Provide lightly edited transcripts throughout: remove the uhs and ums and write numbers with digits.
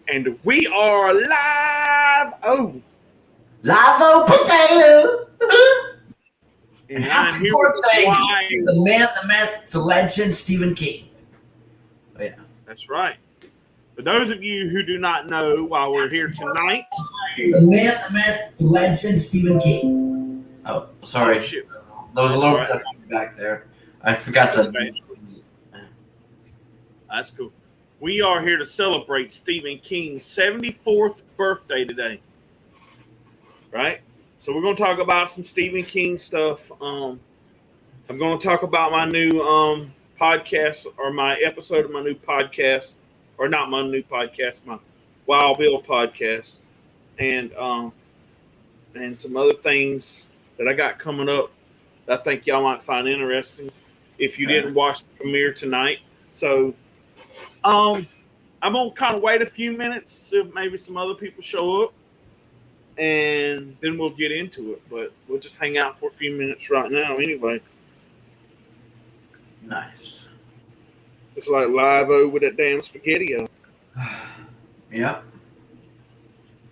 And we are live. Live potato. And I'm Happy here birthday with to the the man, the myth, the legend, Stephen King. Oh, yeah. That's right. For those of you who do not know, while we're here tonight, The man, the myth, the legend, Stephen King. Oh, sorry. Oh, shit. There was a That's little right. bit of feedback there. I forgot That's to. okay. That's cool. We are here to celebrate Stephen King's 74th birthday today. Right? So we're going to talk about some Stephen King stuff. I'm going to talk about my new podcast, or my episode of my new podcast, or not my new podcast, my Wild Bill podcast, and some other things that I got coming up that I think y'all might find interesting if you didn't watch the premiere tonight. So I'm gonna kind of wait a few minutes, see if maybe some other people show up, and then we'll get into it. But we'll just hang out for a few minutes right now anyway. Nice. It's like live over that damn spaghetti. Yep.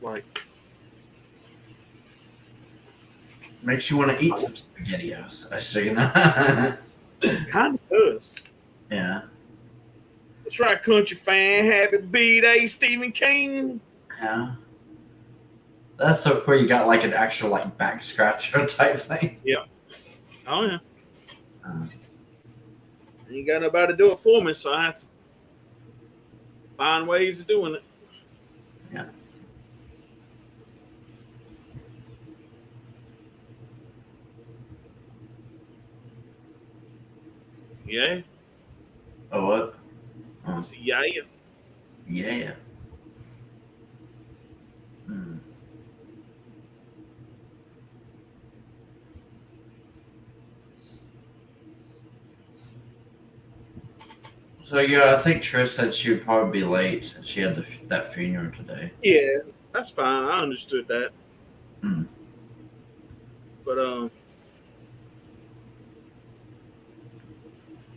Like, Makes you want to eat some SpaghettiOs. I see. kind of does. Yeah. That's right, country fan. Happy B-Day, Stephen King. Yeah. That's so cool. You got like an actual like back scratcher type thing. Yeah. Oh yeah. Ain't got nobody to do it for me, so I have to find ways of doing it. Yeah. Yeah. Oh what? I see, yeah. Yeah. Hmm. So yeah, I think Trish said she would probably be late since she had that funeral today. Yeah, that's fine. I understood that. Hmm. But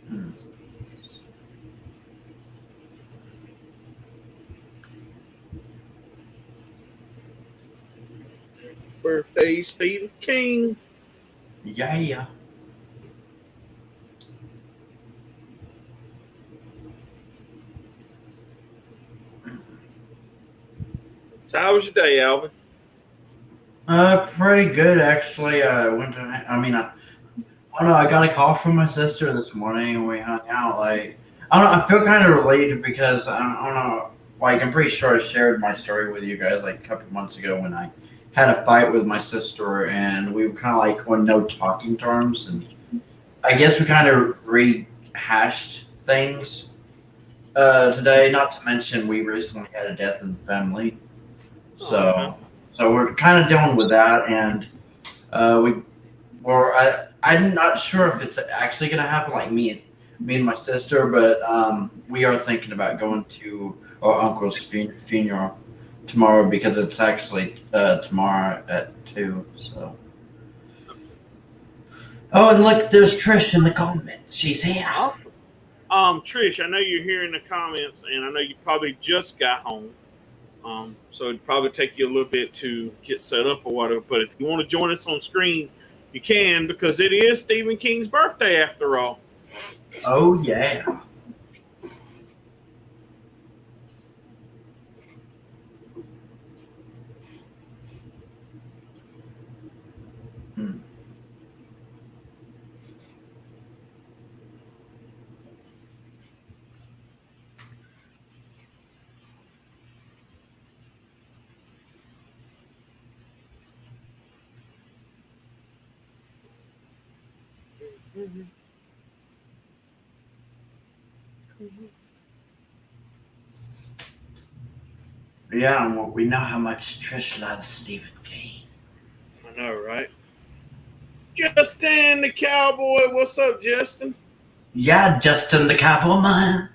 Hmm. birthday, Stephen King. Yeah. So how was your day, Alvin? Pretty good actually. I went to. I don't know. I got a call from my sister this morning, and we hung out. Like, I don't know. I feel kind of related because I don't know. Like, I'm pretty sure I shared my story with you guys like a couple months ago when I had a fight with my sister, and we were kind of like on no talking terms, and I guess we kind of rehashed things today. Not to mention, we recently had a death in the family, so we're kind of dealing with that, and I'm not sure if it's actually gonna happen, like me and my sister, but we are thinking about going to our uncle's funeral tomorrow because it's actually tomorrow at 2. So. Oh, and look, there's Trish in the comments. She's here. Trish, I know you're here in the comments, and I know you probably just got home. So it'd probably take you a little bit to get set up or whatever. But if you want to join us on screen, you can, because it is Stephen King's birthday after all. Oh yeah. Hmm. Yeah, and we know how much Trish loves Stephen King. I know, right? Justin the Cowboy, what's up, Justin? Yeah, Justin the Cowboy Man.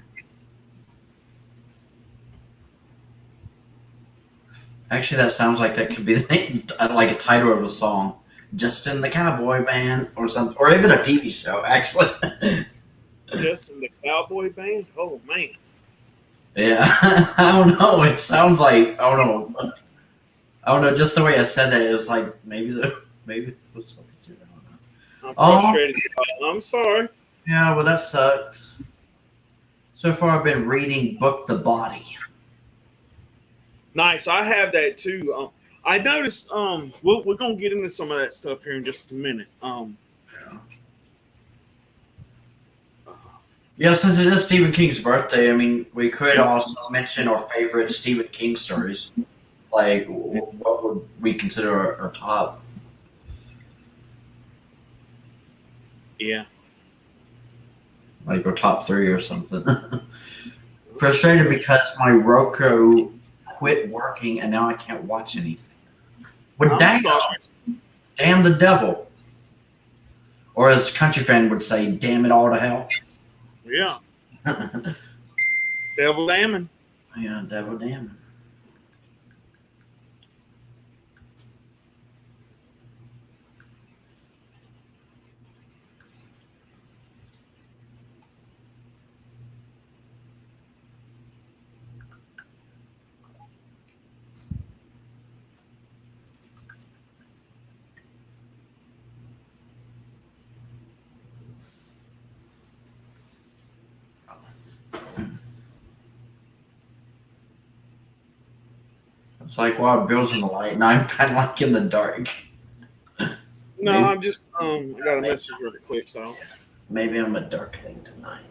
Actually, that sounds like that could be the name, like a title of a song. Justin the Cowboy Band or something, or even a TV show, actually. Justin the Cowboy Band? Oh, man. Yeah, I don't know. It sounds like I don't know. I don't know. Just the way I said that, it was like maybe it was something. I don't know. I'm Oh, frustrated. I'm sorry. yeah. Well, that sucks. So far, I've been reading Book the Body. Nice. I have that too. I noticed. We're gonna get into some of that stuff here in just a minute. Yeah, since it is Stephen King's birthday, I mean, we could Yeah. also mention our favorite Stephen King stories. Like, what would we consider our top? Yeah. Like, our top three or something. Frustrated because my Roku quit working and now I can't watch anything. But I'm damn, sorry. damn the devil. Or as country fan would say, damn it all to hell. Yeah. Devil damning. Yeah, devil damn. It's like, wow, Bill's in the light, and I'm kind of like in the dark. No, Maybe, I'm just. I got a message really quick, so. maybe I'm a dark thing tonight.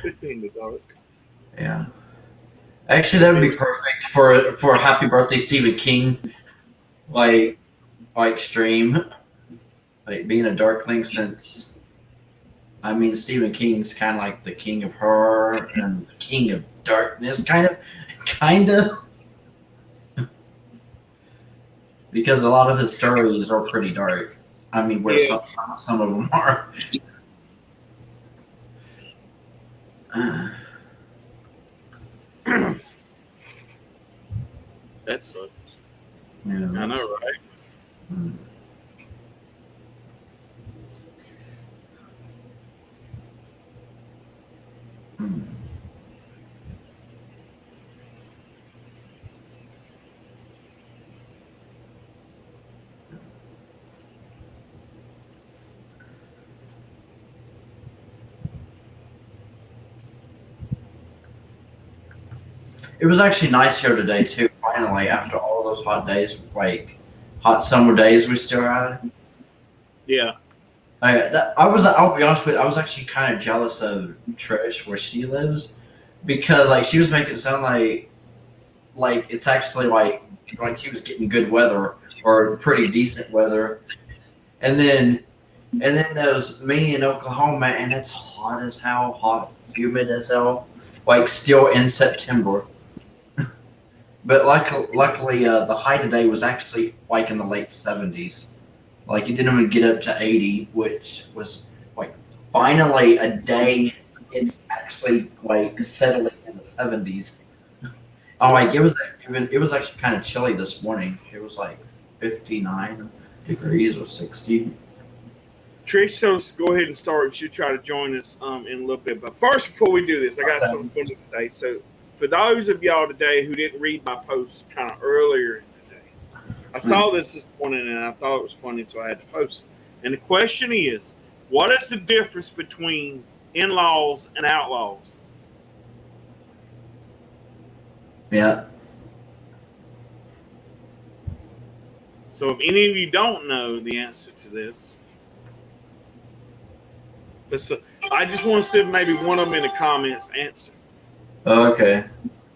Could be in the dark. Yeah. Actually, that would be perfect for a happy birthday, Stephen King, like stream, like being a darkling. Since I mean, Stephen King's kind of like the king of horror and the king of darkness, kind of, because a lot of his stories are pretty dark. I mean, where Yeah. some of them are. That sucks. Yeah, I know, right? Mm. Mm. It was actually nice here today too. Finally, after all those hot days, like hot summer days we still had. Yeah. I'll be honest with you, I was actually kind of jealous of Trish where she lives because like she was making it sound like it's actually like she was getting good weather or pretty decent weather, and then there's me in Oklahoma and it's hot as hell, hot, humid as hell, like still in September. But luckily, the high today was actually like in the late 70s. Like it didn't even get up to 80, which was like finally a day. It's actually like settling in the 70s. Oh, like it was actually kind of chilly this morning. It was like 59 degrees or 60. Trish, so let's go ahead and start. She'll try to join us in a little bit. But first, before we do this, I got something for you today. So, for those of y'all today who didn't read my post kind of earlier in the day, I saw this morning and I thought it was funny, so I had to post it. And the question is, what is the difference between in-laws and outlaws? Yeah. So, if any of you don't know the answer to this, I just want to see if maybe one of them in the comments answer. Okay.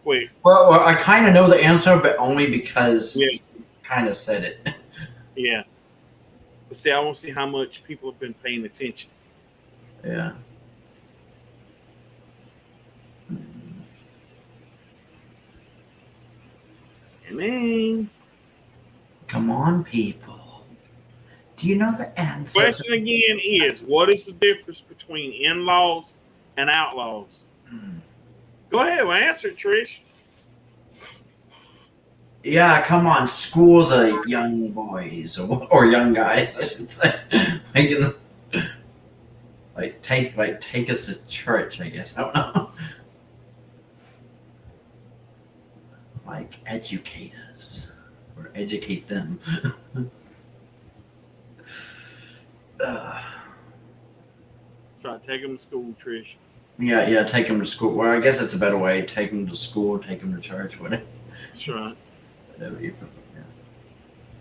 Quick. Well, I kind of know the answer, but only because you kind of said it. Yeah. But see, I want to see how much people have been paying attention. Yeah. And then, Come on, people. Do you know the answer? question again is, what is the difference between in-laws and outlaws? Go ahead, answer it, Trish. Yeah, come on, school the young boys or young guys, I should say. like take us to church, I guess. I don't know. Like educate us or educate them. Try to take them to school, Trish. Yeah, take them to school. Well, I guess it's a better way. Take them to school, take them to church, whatever. That's right. Whatever you prefer. Yeah.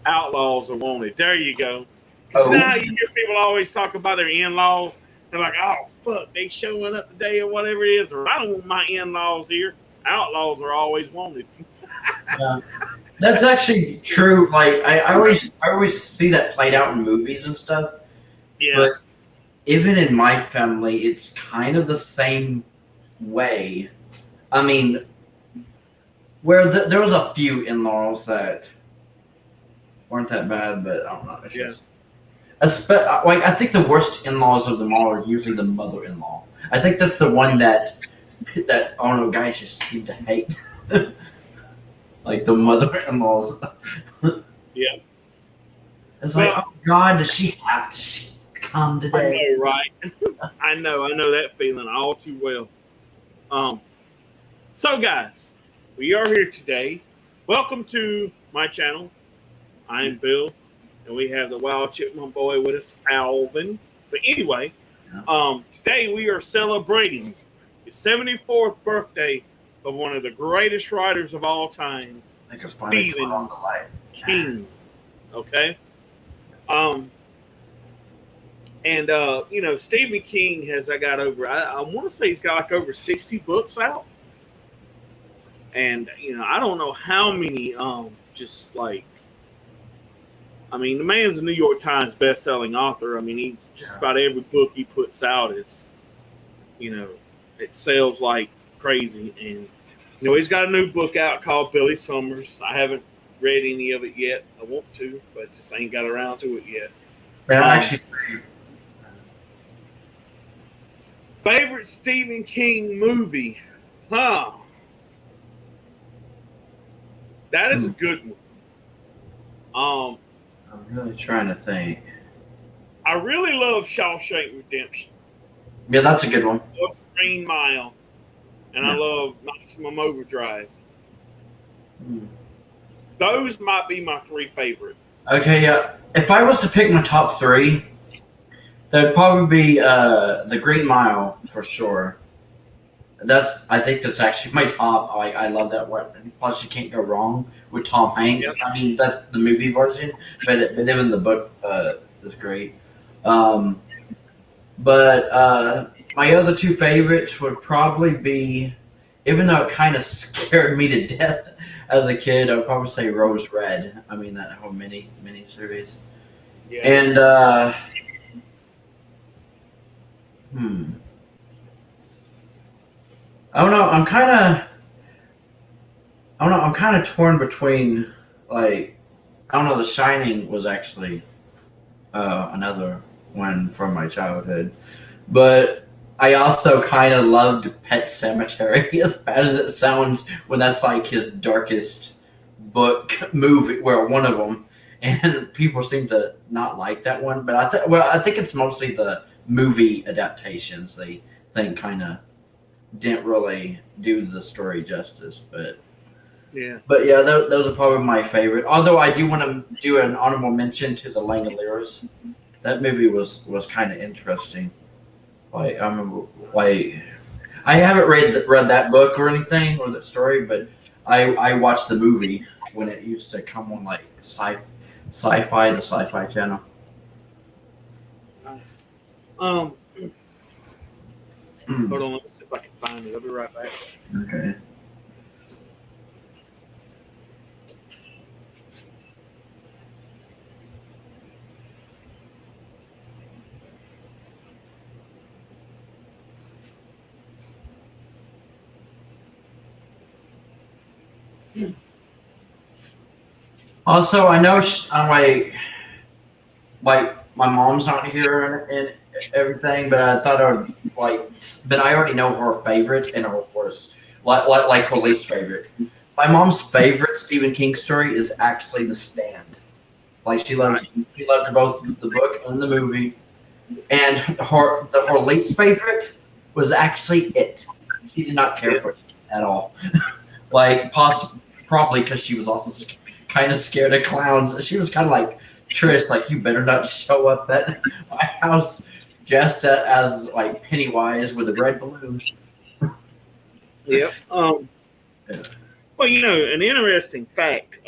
Outlaws are wanted. There you go. Oh. Now you hear people always talk about their in-laws. They're like, oh, fuck, they showing up today or whatever it is. Or I don't want my in-laws here. Outlaws are always wanted. Yeah. That's actually true. Like I always see that played out in movies and stuff. Yeah. But even in my family, it's kind of the same way. I mean, where there was a few in-laws that weren't that bad, but I don't know. It's just, like I think the worst in-laws of them all is usually the mother-in-law. I think that's the one that I don't know, guys just seem to hate. Like the mother-in-laws. Yeah. It's like, oh God, does she have to come today? I know, right? I know that feeling all too well. So guys, we are here today. Welcome to my channel. I'm Bill, and we have the Wild Chipmunk Boy with us, Alvin. But anyway, today we are celebrating the 74th birthday of one of the greatest writers of all time, Stephen King. Okay? Stephen King has, I want to say he's got like over 60 books out. And, I don't know how many, the man's a New York Times best-selling author. I mean, he's just about every book he puts out is, it sells like crazy. And, he's got a new book out called Billy Summers. I haven't read any of it yet. I want to, but just ain't got around to it yet. Favorite Stephen King movie? Huh. That is a good one. I'm really trying to think. I really love Shawshank Redemption. Yeah, that's a good one. I love Green Mile. And I love Maximum Overdrive. Those might be my three favorite. Okay, yeah. If I was to pick my top three, that would probably be The Green Mile for sure. I think that's actually my top. I love that one. Plus, you can't go wrong with Tom Hanks. Yep. I mean, that's the movie version, but even the book is great. But my other two favorites would probably be, even though it kind of scared me to death as a kid, I would probably say Rose Red. I mean, that whole mini series. Yeah. And I don't know. I'm kind of torn between, like, I don't know. The Shining was actually another one from my childhood, but I also kind of loved Pet Sematary, as bad as it sounds, when that's like his darkest book movie, well, one of them, and people seem to not like that one. But I think it's mostly the movie adaptations they think kind of didn't really do the story justice. But yeah, those are probably my favorite. Although I do want to do an honorable mention to The Langoliers. That movie was kind of interesting. Like, I remember, like, I haven't read that book or anything or that story, but I watched the movie when it used to come on like the Sci-Fi Channel. Nice. Hold on, let's see if I can find it. I'll be right back. Okay. Also, I know I'm like my mom's not here and everything, but I thought I would but I already know her favorite and her worst, like her least favorite. My mom's favorite Stephen King story is actually The Stand. Like she loved both the book and the movie. and her least favorite was actually It. She did not care for it at all. Like, probably because she was also kind of scared of clowns. She was kind of like Trish, like, you better not show up at my house dressed as like Pennywise with a red balloon. Yep. Yeah. Well, an interesting fact.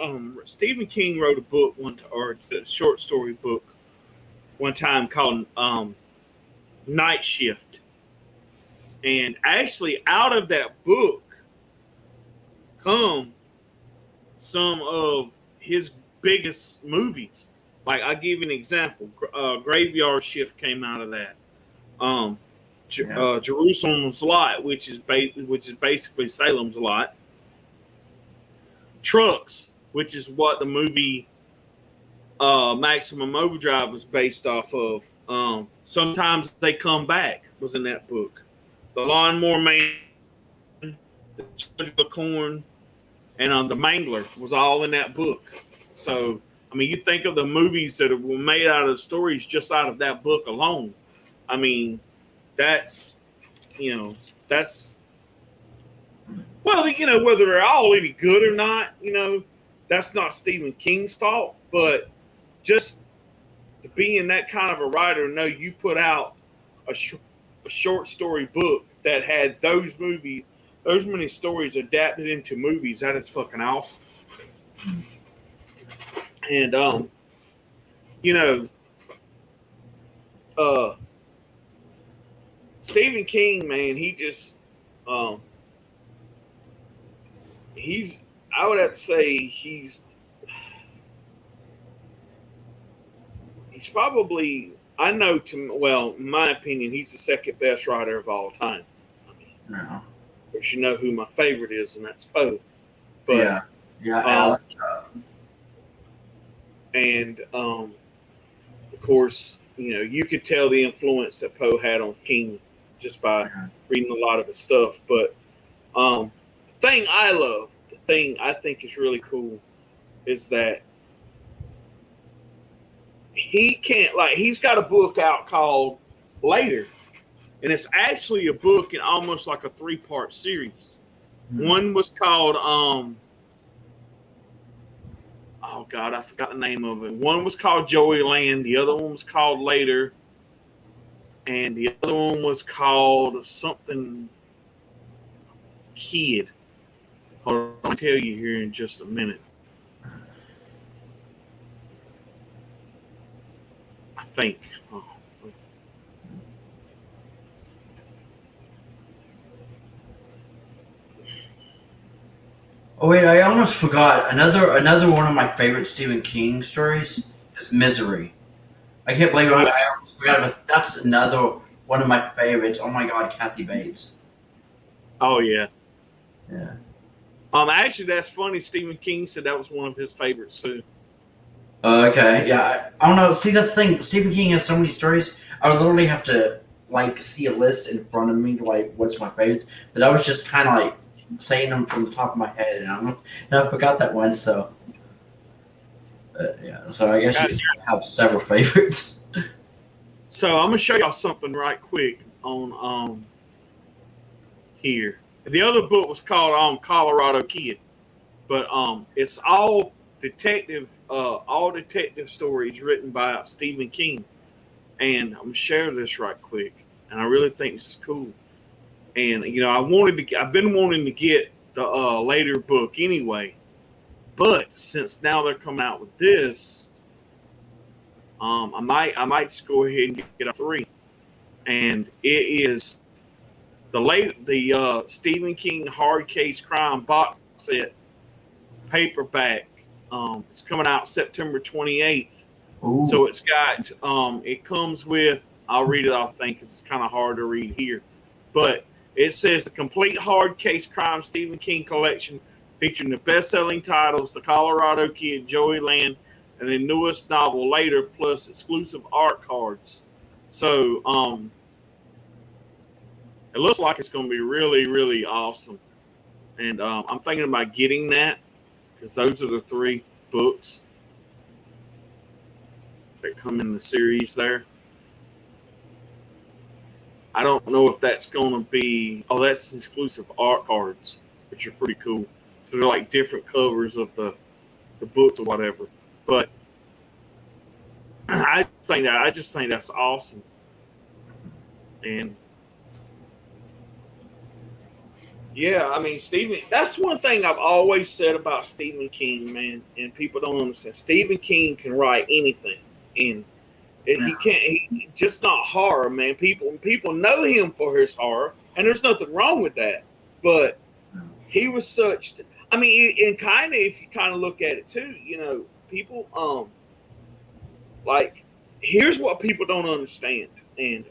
Stephen King wrote a book or a short story book one time called Night Shift, and actually, out of that book come some of his biggest movies. Like, I'll give you an example. Graveyard Shift came out of that. Um, Jerusalem's Lot, which is basically Salem's Lot. Trucks, which is what the movie Maximum Overdrive was based off of. Sometimes They Come Back was in that book. The Lawnmower Man, the Judge of the Corn, and the Mangler was all in that book. So, I mean, you think of the movies that were made out of stories just out of that book alone. I mean, that's well, whether they're all any good or not, that's not Stephen King's fault. But just being that kind of a writer, you put out a short story book that had those many stories adapted into movies. That is fucking awesome. And Stephen King, man, he just I would have to say he's probably, I know, in my opinion, he's the second best writer of all time. I mean, No. of course, you know who my favorite is, and that's Poe. But and of course, you could tell the influence that Poe had on King just by reading a lot of his stuff. But the thing I love, the thing I think is really cool, is that he's got a book out called Later, and it's actually a book in almost like a 3-part series. One was called oh God, I forgot the name of it. One was called Joey Land, the other one was called Later, and the other one was called something Kid. Hold on, I'll tell you here in just a minute. I think. Oh wait, I almost forgot. Another one of my favorite Stephen King stories is Misery. I can't believe I almost forgot, but that's another one of my favorites. Oh my God, Kathy Bates. Oh yeah. Yeah. Actually, that's funny. Stephen King said that was one of his favorites too. Okay, yeah. I don't know. See, that's the thing. Stephen King has so many stories. I would literally have to see a list in front of me, what's my favorites. But I was just kind of saying them from the top of my head, and I forgot that one. So, yeah. So I guess you have several favorites. So I'm gonna show y'all something right quick on here. The other book was called Colorado Kid, but it's all detective stories written by Stephen King. And I'm gonna share this right quick, and I really think this is cool. And I've been wanting to get the Later book anyway, but since now they're coming out with this, I might just go ahead and get a 3. And it is the Stephen King hard case crime box set paperback. It's coming out September 28th. Ooh. So it's got it comes with, I'll read it off thing because it's kind of hard to read here, but it says the complete hard case crime Stephen King collection featuring the best-selling titles The Colorado Kid, Joey Land, and the newest novel Later, plus exclusive art cards. So it looks like it's going to be really, really awesome. And I'm thinking about getting that because those are the 3 books that come in the series there. I don't know if that's going to be. Oh, that's exclusive art cards, which are pretty cool. So they're like different covers of the books or whatever. But I just think that's awesome. And yeah, I mean, Stephen. That's one thing I've always said about Stephen King, man. And people don't understand. Stephen King can write anything, and he can't. He just not horror, man. People know him for his horror, and there's nothing wrong with that. But he was such. I mean, and kind of if you kind of look at it too, people like here's what people don't understand, and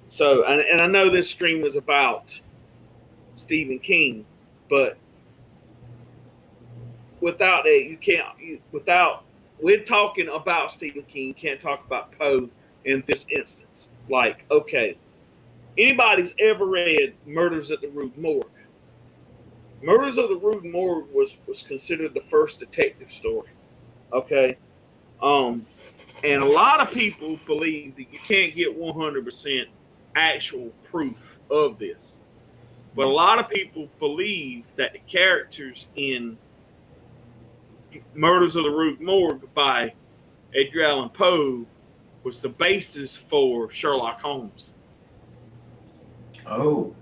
so and I know this stream was about Stephen King, but without it, you can't. Without we're talking about Stephen King, you can't talk about Poe in this instance. Like, okay, anybody's ever read Murders at the Rue Morgue? Murders of the Rue Morgue was considered the first detective story. Okay, and a lot of people believe that you can't get 100% actual proof of this. But a lot of people believe that the characters in Murders of the Rue Morgue by Edgar Allan Poe was the basis for Sherlock Holmes. Oh.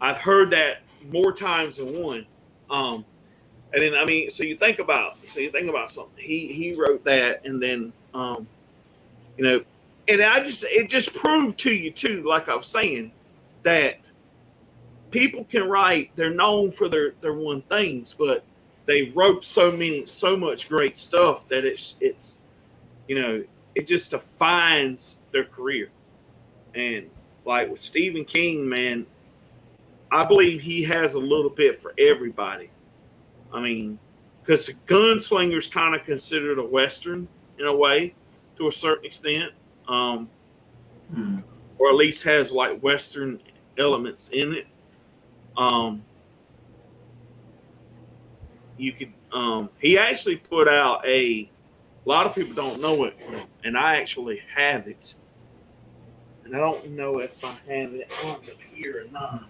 I've heard that more times than one. And then I mean, so you think about something. He wrote that, and then and it just proved to you too, like I was saying, that people can write. They're known for their one things, but they wrote so much great stuff that it's it just defines their career. And like with Stephen King, man, I believe he has a little bit for everybody. I mean, because the Gunslinger's kind of considered a Western in a way, to a certain extent, or at least has like Western elements in it. You could. He actually put out a lot of people don't know it, and I actually have it, and I don't know if I have it on here or not.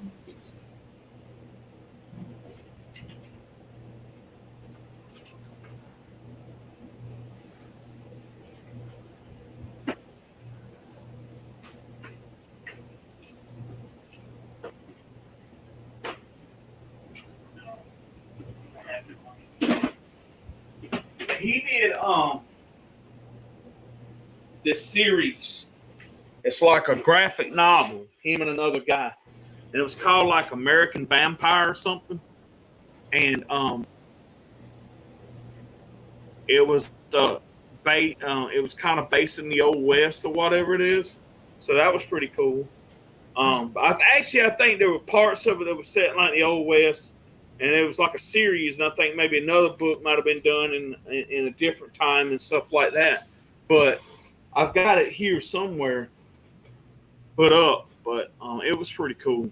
He did this series. It's like a graphic novel, him and another guy. And it was called like American Vampire or something. And it was it was kind of based in the old West or whatever it is. So that was pretty cool. I think there were parts of it that was set in like the old West, and it was like a series. And I think maybe another book might have been done in a different time and stuff like that. But I've got it here somewhere put up. But it was pretty cool.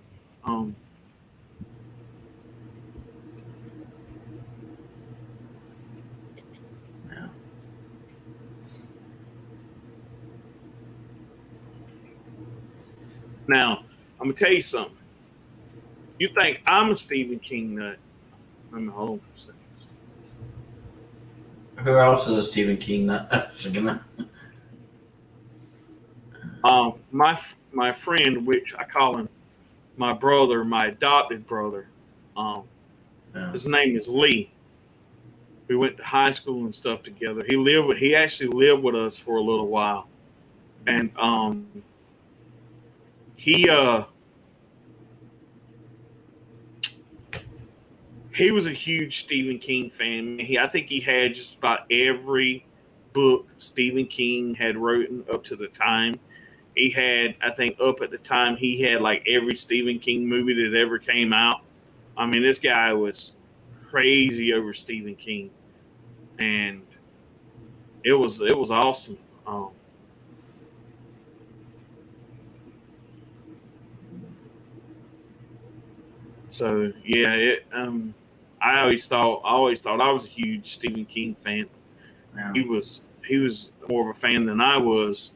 Now, I'm gonna tell you something. You think I'm a Stephen King nut? I'm a hold for a second. Who else is a Stephen King nut? My friend, which I call him my brother, my adopted brother. His name is Lee. We went to high school and stuff together. He actually lived with us for a little while, and he was a huge Stephen King fan. I think he had just about every book Stephen King had written up to the time. He had, I think, up at the time, he had like every Stephen King movie that ever came out. I mean, this guy was crazy over Stephen King, and it was awesome. So yeah, I always thought I was a huge Stephen King fan. Yeah. He was more of a fan than I was.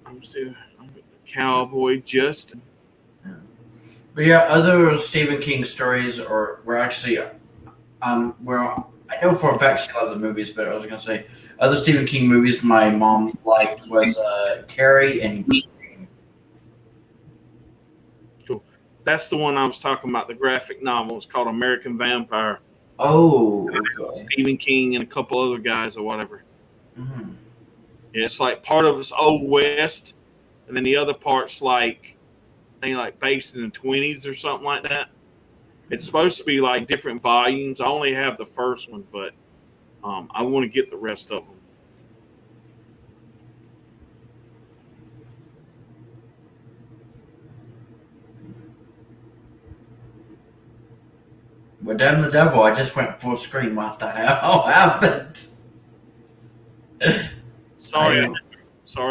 I'm Cowboy Justin. But yeah, other Stephen King stories were actually well, I know for a fact she loved the movies, but I was gonna say other Stephen King movies my mom liked was Carrie and Crichton. Cool. That's the one I was talking about. The graphic novel. It's called American Vampire. Oh, okay. Stephen King and a couple other guys or whatever. Mm. Yeah, it's like part of it's Old West, and then the other part's like I think like based in the 20s or something like that. It's supposed to be like different volumes. I only have the first one, but I want to get the rest of them. But damn the devil, I just went full screen. What the hell happened? Sorry,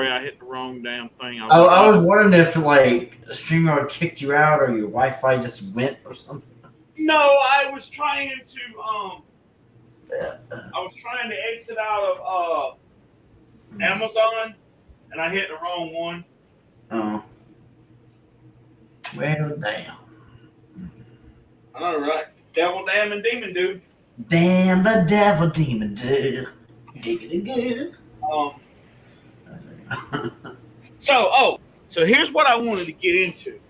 I hit the wrong damn thing. I was wondering if like a streamer kicked you out or your Wi-Fi just went or something. No, I was trying to exit out of Amazon, and I hit the wrong one. Oh, well, damn. All right, devil, damn, and demon dude. Damn the devil, demon dude. Giggity good. So here's what I wanted to get into.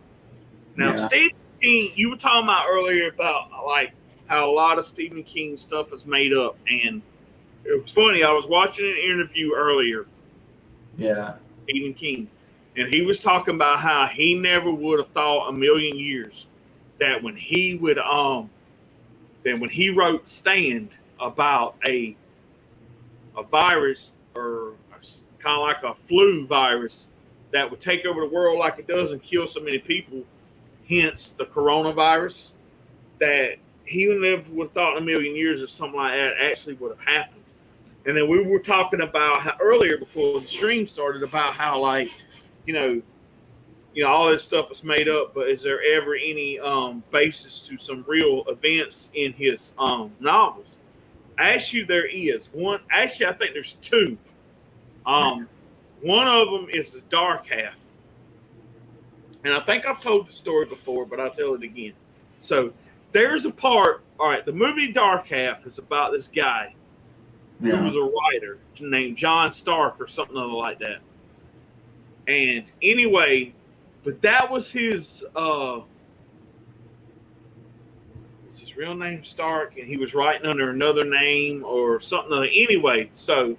Now, Yeah. Stephen King, you were talking about earlier about like how a lot of Stephen King stuff is made up, and it was funny. I was watching an interview earlier, Yeah. Stephen King, and he was talking about how he never would have thought a million years that when he wrote Stand about a virus or kind of like a flu virus that would take over the world like it does and kill so many people, hence the coronavirus, that he never would have thought in a million years that something like that actually would have happened. And then we were talking about how earlier before the stream started about how like, you know, all this stuff is made up, but is there ever any basis to some real events in his novels? Actually, there is one. Actually, I think there's two. One of them is the Dark Half, and I think I've told the story before, but I'll tell it again. So there's a part. All right, the movie Dark Half is about this guy who was a writer named John Stark or something like that. And anyway, but that was his real name Stark, and he was writing under another name or something. Anyway, so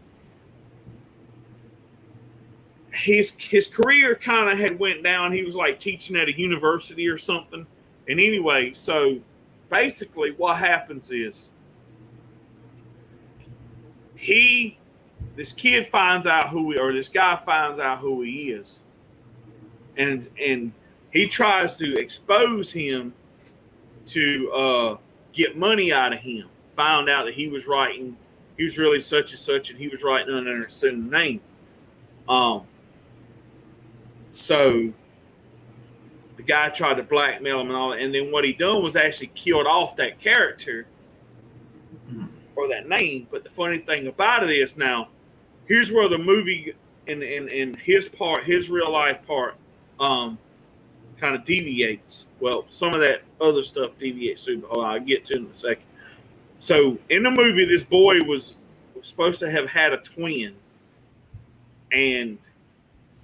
his career kind of had went down. He was like teaching at a university or something. And anyway, so basically what happens is this guy finds out who he is. And he tries to expose him to get money out of him. Found out that he was really such and such, and he was writing under a certain name. So the guy tried to blackmail him and all that, and then what he done was actually killed off that character or that name. But the funny thing about it is now, here's where the movie and his real life part, kind of deviates. Well, some of that other stuff deviates too, but I'll get to it in a second. So in the movie, this boy was supposed to have had a twin, and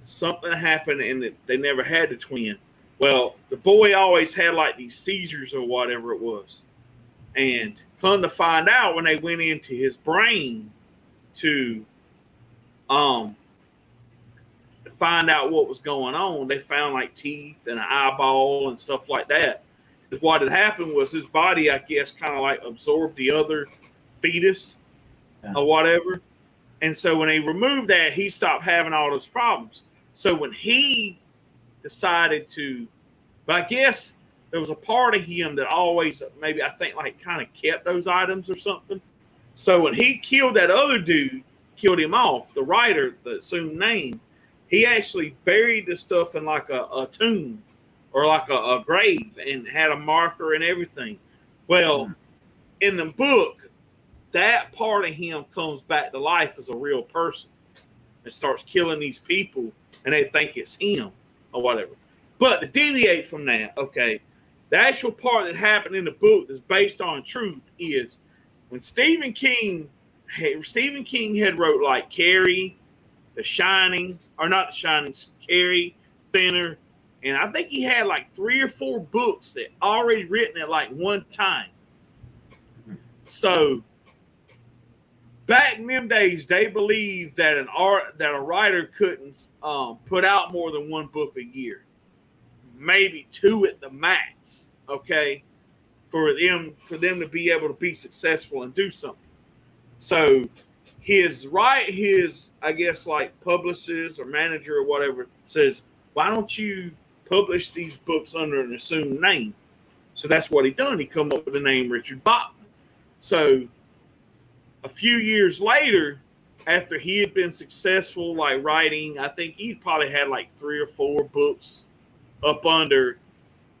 something happened and they never had the twin. Well, the boy always had like these seizures or whatever it was. And come to find out, when they went into his brain to find out what was going on, they found like teeth and an eyeball and stuff like that. What had happened was his body, I guess, kind of like absorbed the other fetus or whatever. And so when they removed that, he stopped having all those problems. So when he decided to, but I guess there was a part of him that always, maybe I think like kind of kept those items or something. So when he killed that other dude, killed him off, the writer, the assumed name, he actually buried the stuff in like a tomb or like a grave and had a marker and everything. Well, in the book, that part of him comes back to life as a real person. and starts killing these people, and they think it's him or whatever. But to deviate from that, okay, the actual part that happened in the book that's based on truth is when Stephen King had wrote like Carrie, The Shining, or not The Shining, Carrie, Thinner, and I think he had like 3 or 4 books that already written at like one time. So back in them days, they believed that a writer couldn't put out more than 1 book a year, maybe 2 at the max. Okay, for them to be able to be successful and do something. So his I guess like publicist or manager or whatever says, why don't you publish these books under an assumed name? So that's what he done. He come up with the name Richard Bachman. So a few years later, after he had been successful, like writing, I think he probably had like 3 or 4 books up under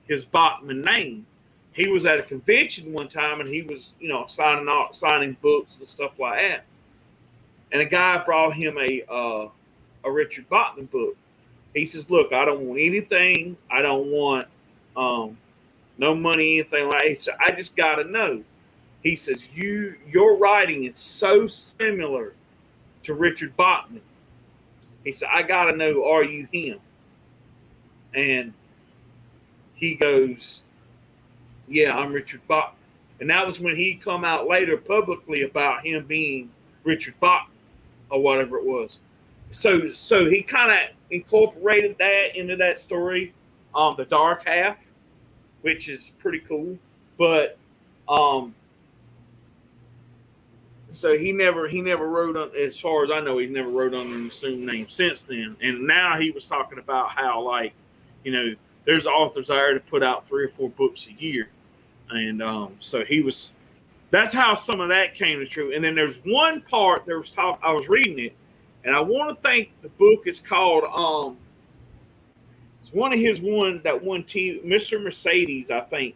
his Bachman name. He was at a convention one time, and he was, signing books and stuff like that. And a guy brought him a Richard Bachman book. He says, "Look, I don't want anything. I don't want no money, anything like that." He said, "I just got to know." He says, your writing is so similar to Richard Bachman. He said, "I got to know, are you him?" And he goes, "Yeah, I'm Richard Bachman." And that was when he come out later publicly about him being Richard Bachman or whatever it was. So he kind of incorporated that into that story, the dark half, which is pretty cool. But so he never wrote on, as far as I know, he never wrote under an assumed name since then. And now he was talking about how, like, there's authors there to put out 3 or 4 books a year. And so that's how some of that came to true. And then there's one part I was reading it, and I want to think the book is called it's one of his Mr. Mercedes, I think.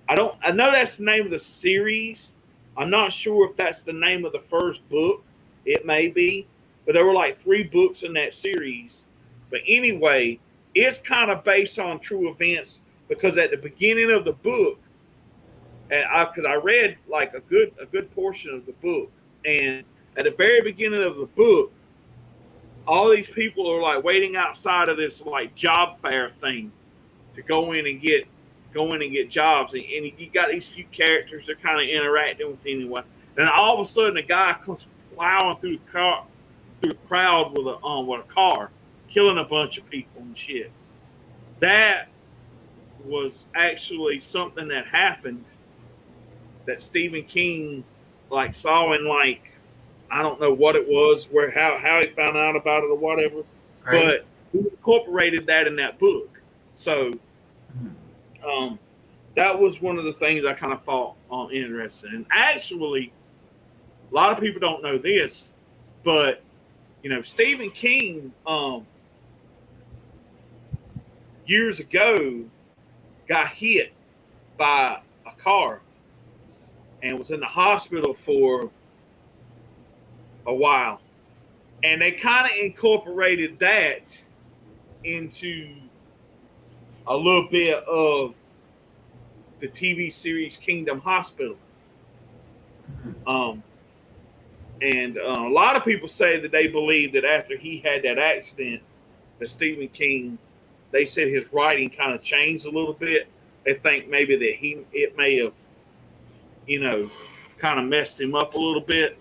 I know that's the name of the series. I'm not sure if that's the name of the first book. It may be, but there were like 3 books in that series. But anyway, it's kind of based on true events, because at the beginning of the book, and because I read like a good portion of the book, and at the very beginning of the book, all these people are like waiting outside of this like job fair thing to go in and get jobs, and you got these few characters that kind of interacting with anyone. Then all of a sudden, a guy comes plowing through the crowd with a car, killing a bunch of people and shit. That was actually something that happened that Stephen King like saw in, like, I don't know what it was, how he found out about it or whatever, right. But he incorporated that in that book. So that was one of the things I kind of thought interesting. And actually, a lot of people don't know this, but Stephen King years ago got hit by a car and was in the hospital for a while. And they kind of incorporated that into a little bit of the TV series Kingdom Hospital. And a lot of people say that they believe that after he had that accident, that Stephen King, they said his writing kind of changed a little bit. They think maybe that it may have, kind of messed him up a little bit.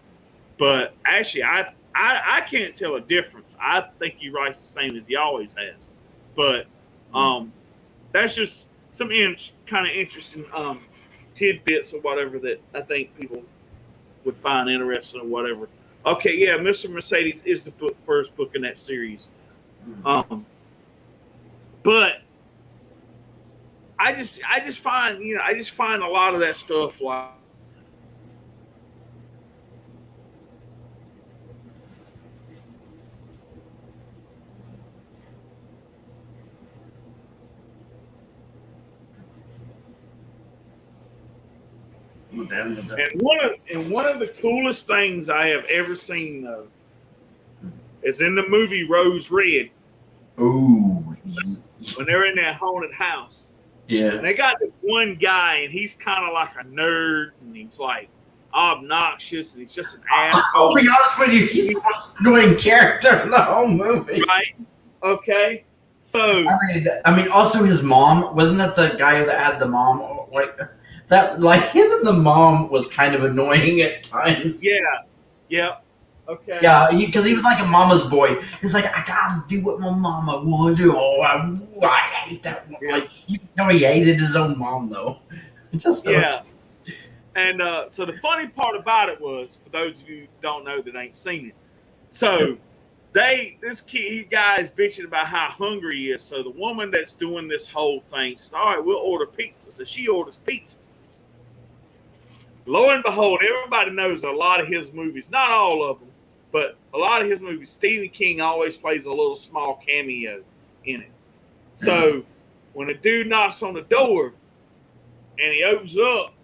But actually, I can't tell a difference. I think he writes the same as he always has. But that's just some kind of interesting tidbits or whatever that I think people would find interesting or whatever. Okay, yeah, Mr. Mercedes is the first book in that series. But I just find a lot of that stuff like and one of the coolest things I have ever seen, though, is in the movie Rose Red. Ooh. When they're in that haunted house. Yeah. And they got this one guy, and he's kind of like a nerd, and he's like obnoxious, and he's just an asshole. I'll be honest with you, he's the most annoying character in the whole movie. Right? Okay. So I mean, also his mom, wasn't that the guy that had the mom? Like that, like him and the mom was kind of annoying at times. yeah. Okay. Yeah, because he was like a mama's boy. He's like, I gotta do what my mama wants to. Oh, I hate that. Yeah. Like, you know, he hated his own mom though. Just yeah. And so the funny part about it was, for those of you who don't know that ain't seen it, so this guy is bitching about how hungry he is. So the woman that's doing this whole thing says, all right, we'll order pizza. So she orders pizza. Lo and behold, everybody knows a lot of his movies, not all of them, but a lot of his movies, Stephen King always plays a little small cameo in it. So when a dude knocks on the door and he opens it up,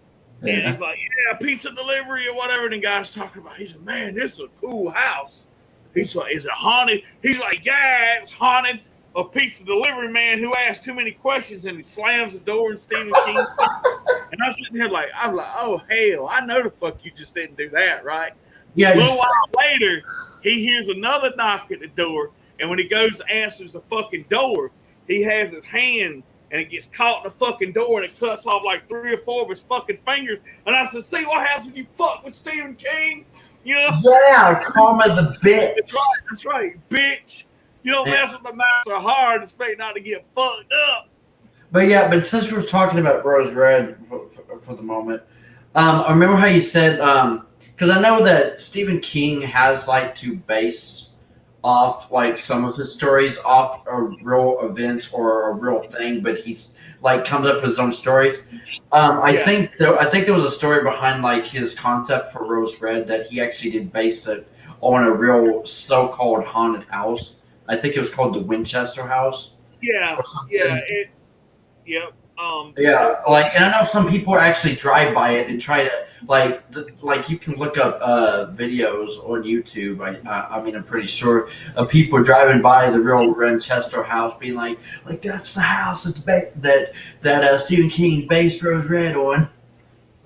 and he's like, yeah, pizza delivery or whatever, and the guy's talking about, he said, man, this is a cool house. He's like, is it haunted? He's like, yeah, it's haunted. A pizza delivery man who asked too many questions, and he slams the door in Stephen King. And I'm sitting here like, oh, hell, I know the fuck you just didn't do that, right? Yeah. A little while later, he hears another knock at the door, and when he goes and answers the fucking door, he has his hand, and it gets caught in the fucking door, and it cuts off like 3 or 4 of his fucking fingers. And I said, see what happens when you fuck with Stephen King? You know? Yeah, calm as a bitch. That's right, bitch. You don't mess with my mouth so hard, expect not to get fucked up. But since we were talking about Rose Red for the moment, I remember how you said, because I know that Stephen King has like to base off like some of his stories off a real event or a real thing, but he's like comes up with his own stories. I think there was a story behind like his concept for Rose Red that he actually did base it on a real so-called haunted house. I think it was called the Winchester House. Yeah. Yep. Like, and I know some people actually drive by it and try to like you can look up videos on YouTube. I mean, I'm pretty sure of people driving by the real Winchester house, being like that's the house that Stephen King based Rose Red on.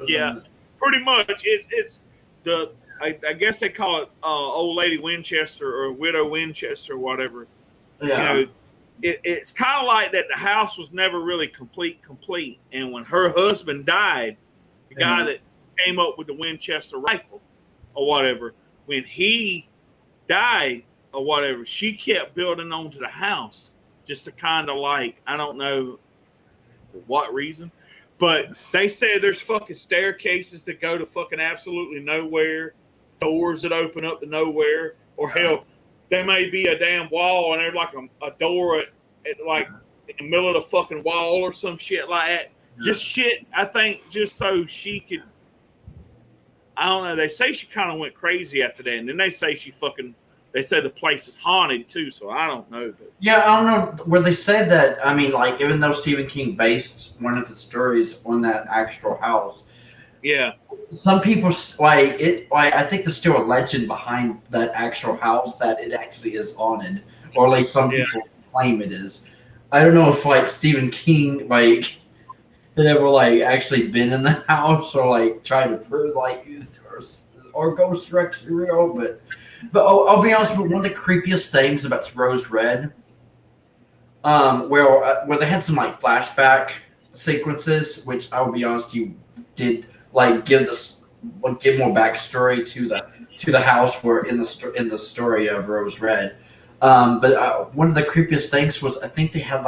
Yeah, pretty much. It's the I guess they call it Old Lady Winchester or Widow Winchester or whatever. Yeah. You know, it's kind of like that the house was never really complete. And when her husband died, the guy that came up with the Winchester rifle or whatever, when he died or whatever, she kept building onto the house just to kind of like, I don't know for what reason, but they said there's fucking staircases that go to fucking absolutely nowhere, doors that open up to nowhere, or hell, there may be a damn wall and there's like a door at like in the middle of the fucking wall or some shit like that. Just shit, I think, just so she could, I don't know, they say she kind of went crazy after that. And then they say they say the place is haunted too, so I don't know. But. Yeah, I don't know where they said that. I mean, like, even though Stephen King based one of his stories on that actual house, yeah, some people like it. Like, I think there's still a legend behind that actual house that it actually is haunted, or at least some people claim it is. I don't know if like Stephen King like had ever like actually been in the house or like tried to prove like or ghosts are actually real, but I'll be honest with you, one of the creepiest things about Rose Red, where they had some like flashback sequences, which I will be honest, you did like give more backstory to the house where in the story of Rose Red. But one of the creepiest things was I think they had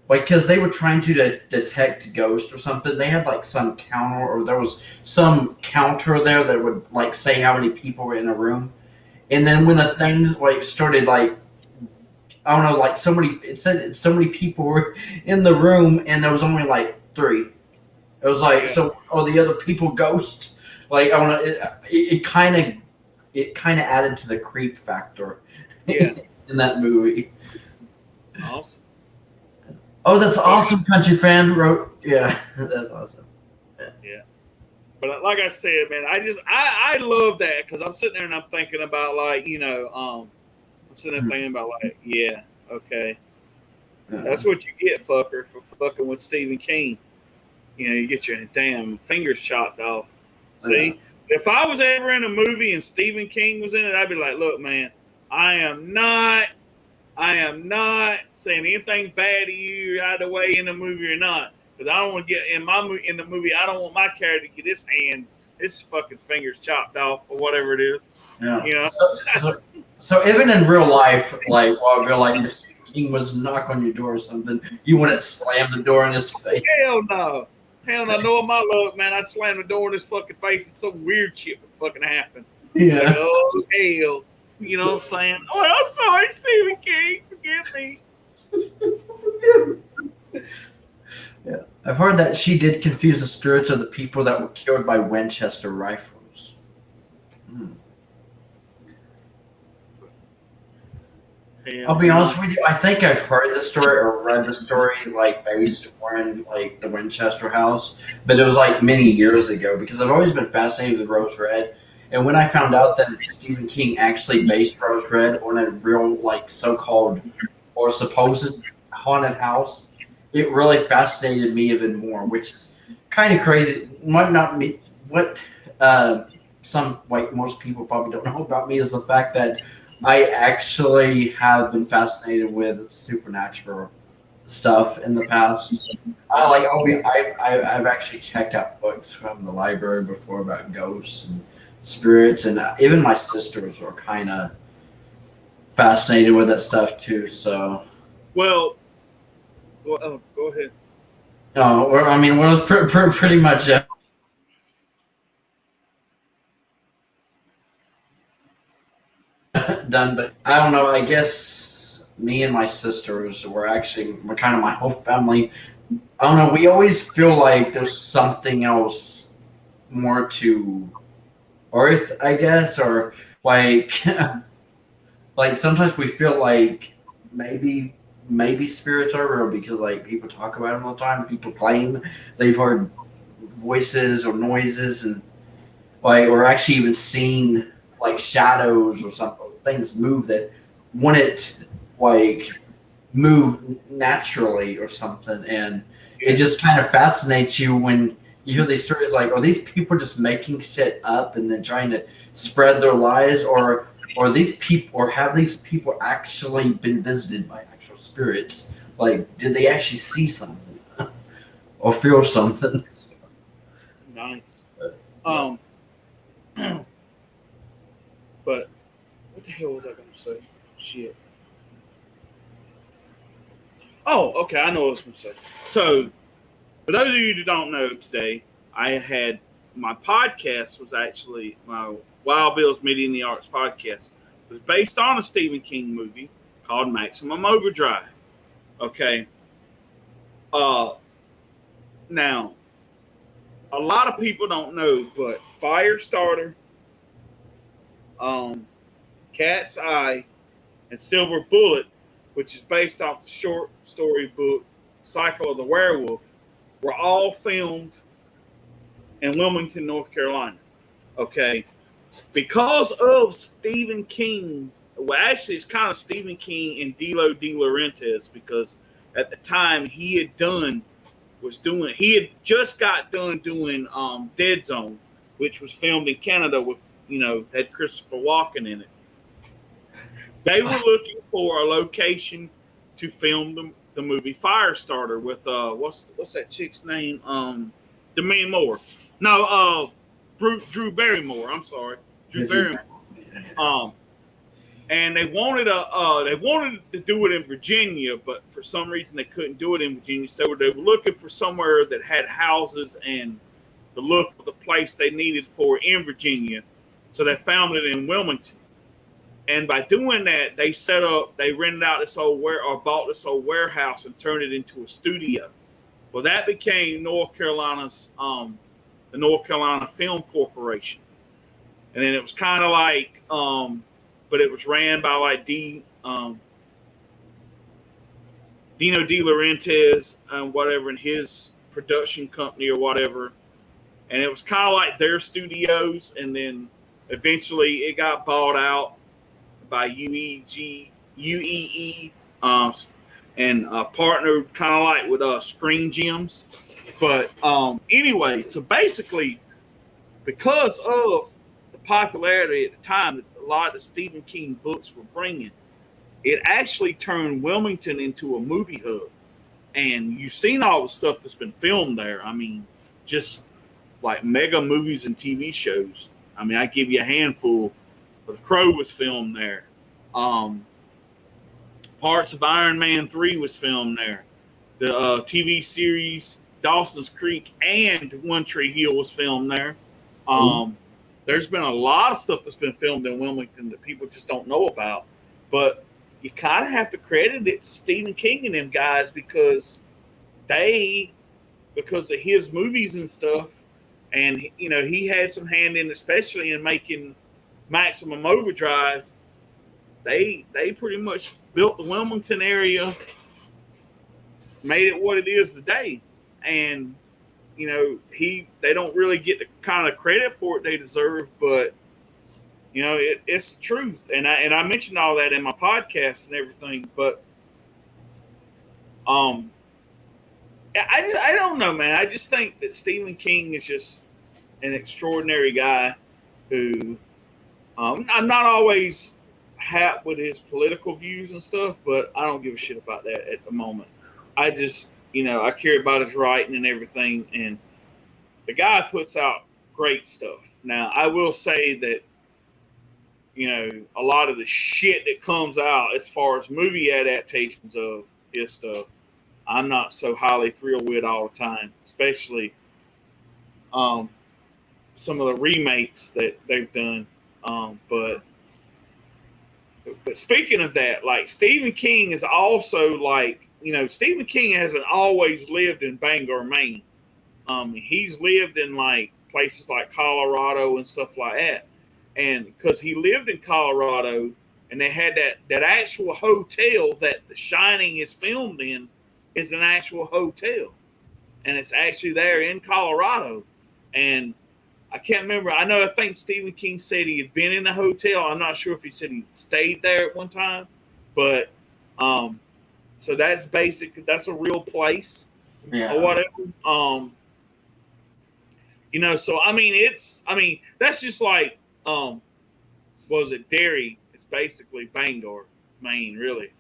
because they were trying to detect ghosts or something. They had like some counter, or there was some counter there that would like say how many people were in a room. And then when the things like started like, I don't know, like it said so many people were in the room and there was only like 3. It was like, so the other people ghost. Like, I want to, it kind of added to the creep factor in that movie. Awesome. Oh, that's awesome, Country Fan wrote. Yeah, that's awesome. Yeah. But like I said, man, I love that because I'm sitting there and I'm thinking about like, sitting there thinking about like, yeah, okay, Yeah. that's what you get, fucker, for fucking with Stephen King. You know, you get your damn fingers chopped off. See, if I was ever in a movie and Stephen King was in it, I'd be like, look, man, I am not saying anything bad to you either way in the movie or not, because I don't want to get in the movie. I don't want my character to get his fucking fingers chopped off or whatever it is. Yeah. You know. So even in real life, like if Stephen King was to knock on your door or something, you wouldn't slam the door in his face. Hell no. Hell no. Knowing my luck, man, I'd slam the door in his fucking face and some weird shit would fucking happen. Yeah. Like, oh, hell. You know what I'm saying? Oh, I'm sorry, Stephen King. Forgive me. Yeah. I've heard that she did confuse the spirits of the people that were killed by Winchester rifles. I'll be honest with you. I think I've heard the story or read the story like based on like the Winchester house, but it was like many years ago because I've always been fascinated with Rose Red. And when I found out that Stephen King actually based Rose Red on a real like so-called or supposed haunted house, it really fascinated me even more, which is kind of crazy. Might not be what some like most people probably don't know about me is the fact that I actually have been fascinated with supernatural stuff in the past. I've actually checked out books from the library before about ghosts and spirits, and even my sisters were kind of fascinated with that stuff too. So, Well, oh, go ahead. I mean, it was pretty much. Done, but I don't know. I guess me and my sisters were kind of my whole family. I don't know. We always feel like there's something else more to Earth, I guess, or like, like sometimes we feel like maybe spirits are real because like people talk about them all the time. People claim they've heard voices or noises and like or actually even seen like shadows or something things move that wouldn't like move naturally or something, and it just kind of fascinates you when you hear these stories like are these people just making shit up and then trying to spread their lies, or these people or have these people actually been visited by actual spirits, like did they actually see something or feel something. Nice. But what the hell was I going to say? Shit. Oh, okay. I know what I was going to say. So, for those of you who don't know, today I had my podcast was actually my Wild Bill's Media in the Arts podcast. It was based on a Stephen King movie called Maximum Overdrive. Okay. Now, a lot of people don't know, but Firestarter, Cat's Eye, and Silver Bullet, which is based off the short story book Cycle of the Werewolf, were all filmed in Wilmington, North Carolina. Okay. Because of Stephen King, well, actually, it's kind of Stephen King and Dilo De Laurentiis, because at the time he had just got done doing Dead Zone, which was filmed in Canada with, had Christopher Walken in it. They were looking for a location to film the movie Firestarter with what's that chick's name? Demi Moore. No, Drew Barrymore. I'm sorry, Drew Barrymore. And they wanted to do it in Virginia, but for some reason they couldn't do it in Virginia. So they were looking for somewhere that had houses and the look of the place they needed for in Virginia. So they found it in Wilmington. And by doing that, they rented out bought this old warehouse and turned it into a studio. Well, that became North Carolina's, the North Carolina Film Corporation. And then it was kind of like, but it was ran by like Dino De Laurentiis and whatever, and his production company or whatever. And it was kind of like their studios. And then eventually it got bought out by UEE, and partnered kind of like with Screen Gems. But anyway, so basically, because of the popularity at the time that a lot of the Stephen King books were bringing, it actually turned Wilmington into a movie hub. And you've seen all the stuff that's been filmed there. I mean, just like mega movies and TV shows. I mean, I give you a handful. The Crow was filmed there. Parts of Iron Man 3 was filmed there. The TV series Dawson's Creek and One Tree Hill was filmed there. There's been a lot of stuff that's been filmed in Wilmington that people just don't know about. But you kind of have to credit it to Stephen King and them guys because of his movies and stuff, and he had some hand in, especially in making Maximum Overdrive. They pretty much built the Wilmington area, made it what it is today, and they don't really get the kind of credit for it they deserve, but it's the truth, and I mentioned all that in my podcast and everything, but I don't know, man. I just think that Stephen King is just an extraordinary guy who I'm not always happy with his political views and stuff, but I don't give a shit about that at the moment. I just, I care about his writing and everything, and the guy puts out great stuff. Now, I will say that, a lot of the shit that comes out as far as movie adaptations of his stuff, I'm not so highly thrilled with all the time, especially some of the remakes that they've done. But speaking of that, like Stephen King is also like, Stephen King hasn't always lived in Bangor, Maine. He's lived in like places like Colorado and stuff like that. And because he lived in Colorado and they had that actual hotel that The Shining is filmed in is an actual hotel. And it's actually there in Colorado. And I can't remember. I think Stephen King said he had been in a hotel. I'm not sure if he said he stayed there at one time. But so that's basic. That's a real place or whatever. So I mean, that's just like what was it, Derry? It's basically Bangor, Maine, really.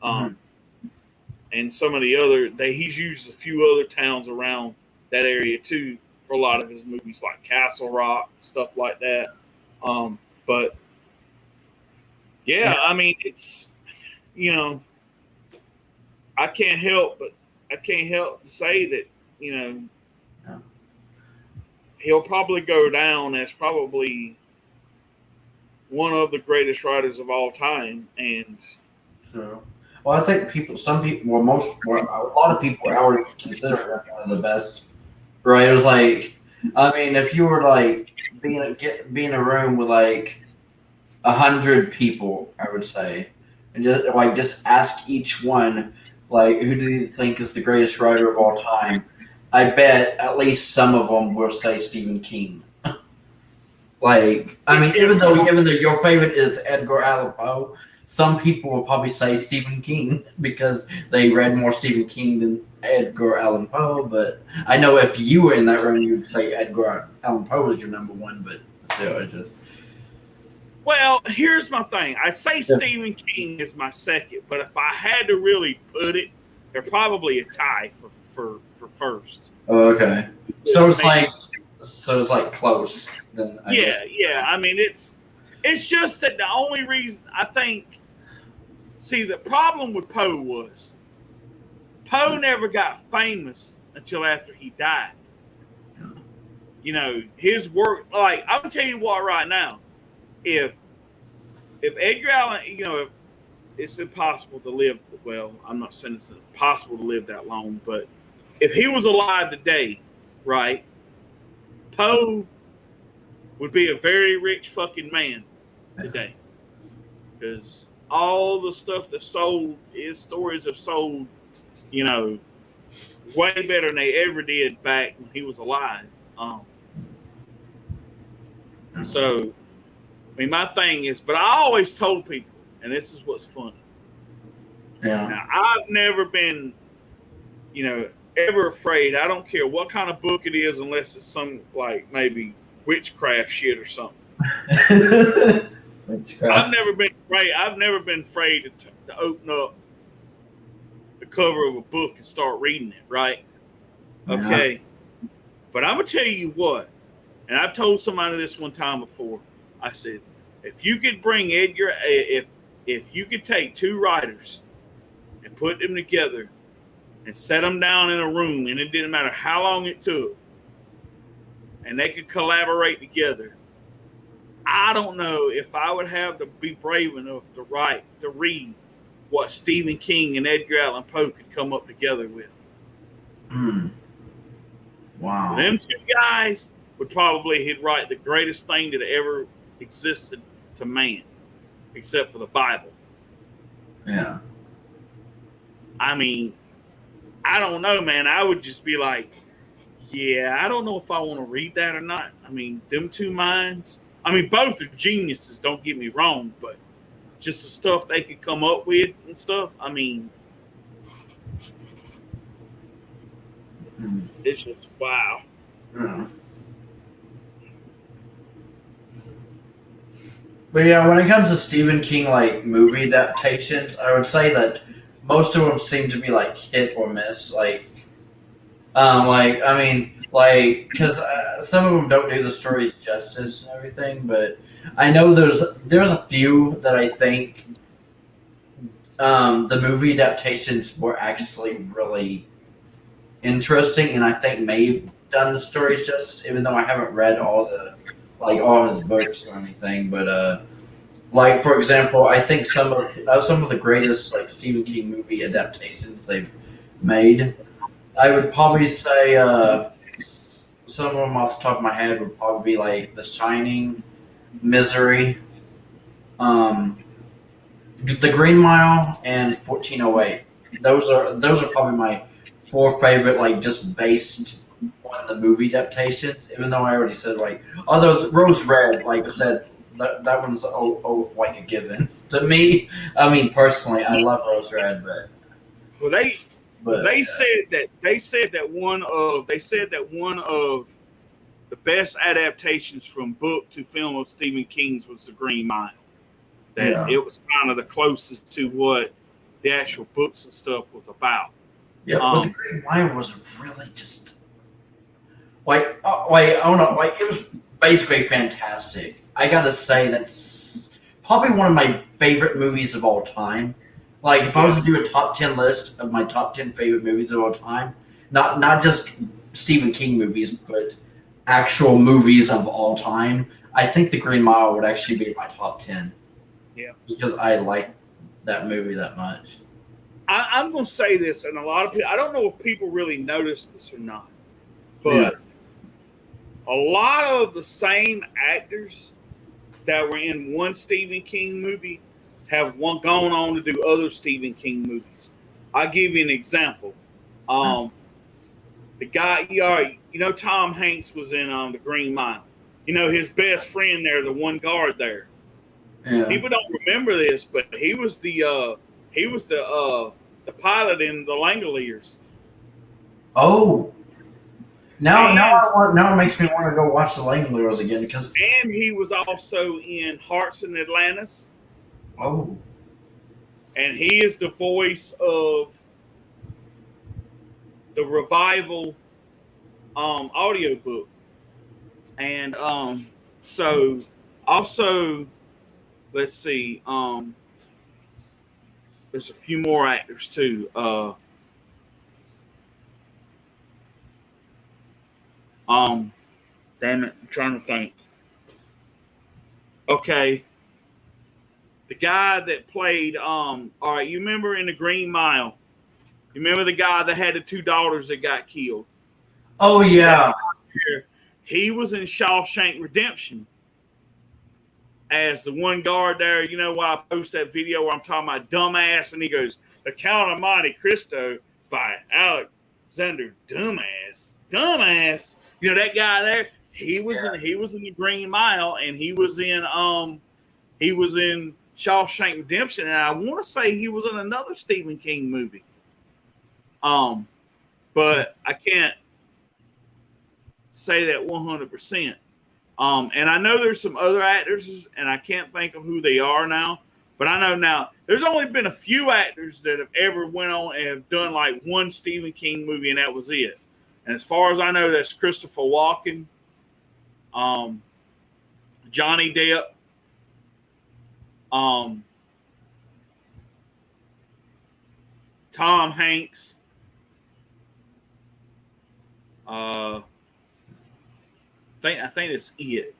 And some of the other he's used a few other towns around that area too for a lot of his movies, like Castle Rock, stuff like that. But yeah, I mean, it's I can't help to say that he'll probably go down as probably one of the greatest writers of all time. And so, well, I think a lot of people already consider him one of the best writers. Like, I mean, if you were like be in a room with like 100 people, I would say, and just ask each one, like, who do you think is the greatest writer of all time? I bet at least some of them will say Stephen King. Like, I mean, even though your favorite is Edgar Allan Poe, some people will probably say Stephen King because they read more Stephen King than Edgar Allan Poe. But I know if you were in that room, you'd say Edgar Allan Poe is your number one. But still, I just. Well, here's my thing. I'd say Stephen King is my second, but if I had to really put it, they're probably a tie for first. Oh, okay. So it's like close. Then yeah. I mean, it's just that the only reason I think. See, the problem with Poe was Poe never got famous until after he died. His work. Like, I'm gonna tell you what, right now. If Edgar Allan, it's impossible to live. Well, I'm not saying it's impossible to live that long, but if he was alive today, right, Poe would be a very rich fucking man today, because all the stuff that sold, his stories have sold, way better than they ever did back when he was alive. So. I mean, my thing is, but I always told people, and this is what's funny. Yeah. Now, I've never been, ever afraid. I don't care what kind of book it is, unless it's some like maybe witchcraft shit or something. I've never been afraid. I've never been afraid to open up the cover of a book and start reading it. Right? Okay. Yeah. But I'm gonna tell you what, and I've told somebody this one time before. I said, if you could bring Edgar, if you could take two writers and put them together and set them down in a room, and it didn't matter how long it took, and they could collaborate together, I don't know if I would have to be brave enough to read what Stephen King and Edgar Allan Poe could come up together with. Wow. Them two guys would probably write the greatest thing that ever existed to man, except for the Bible. Yeah. I mean, I don't know, man. I would just be like, yeah, I don't know if I want to read that or not. I mean, them two minds. I mean, both are geniuses, don't get me wrong, but just the stuff they could come up with and stuff, I mean, it's just wow. Yeah. But yeah, when it comes to Stephen King like movie adaptations, I would say that most of them seem to be like hit or miss. Because some of them don't do the stories justice and everything. But I know there's a few that I think the movie adaptations were actually really interesting, and I think may have done the stories justice, even though I haven't read all his books or anything. But like for example, I think some of the greatest like Stephen King movie adaptations they've made, I would probably say some of them off the top of my head would probably be like The Shining, Misery, The Green Mile, and 1408. Those are probably my four favorite, like just based on the movie adaptations. Even though I already said although Rose Red, like I said, that one's like a given to me. I mean, personally, I love Rose Red, they said that one of the best adaptations from book to film of Stephen King's was The Green Mile. That it was kind of the closest to what the actual books and stuff was about. Yeah, but The Green Mile was really just I don't know, it was basically fantastic. I gotta say that's probably one of my favorite movies of all time. Like if I was to do a top 10 list of my top 10 favorite movies of all time, not just Stephen King movies, but actual movies of all time, I think The Green Mile would actually be my top 10. Yeah, because I like that movie that much. I'm going to say this, and a lot of people, I don't know if people really notice this or not, but a lot of the same actors that were in one Stephen King movie have gone on to do other Stephen King movies. I'll give you an example. The guy, Tom Hanks was in The Green Mile. His best friend there, the one guard there. Yeah. People don't remember this, but he was the pilot in The Langoliers. Oh, now it makes me want to go watch The Langoliers again and he was also in Hearts in Atlantis. Oh, and he is the voice of the Revival audiobook. And so also, let's see, there's a few more actors too. Damn it, I'm trying to think. Okay. The guy that played, all right, you remember in The Green Mile? You remember the guy that had the two daughters that got killed? Oh, yeah. He was in Shawshank Redemption as the one guard there. You know why I post that video where I'm talking about dumbass? And he goes, The Count of Monte Cristo by Alexander Dumbass. Dumbass. That guy there? He was in the Green Mile, and he was in Shawshank Redemption, and I want to say he was in another Stephen King movie. But I can't say that 100%. And I know there's some other actors, and I can't think of who they are now. But I know now there's only been a few actors that have ever went on and have done like one Stephen King movie, and that was it. And as far as I know, that's Christopher Walken, Johnny Depp, Tom Hanks. I think that's it.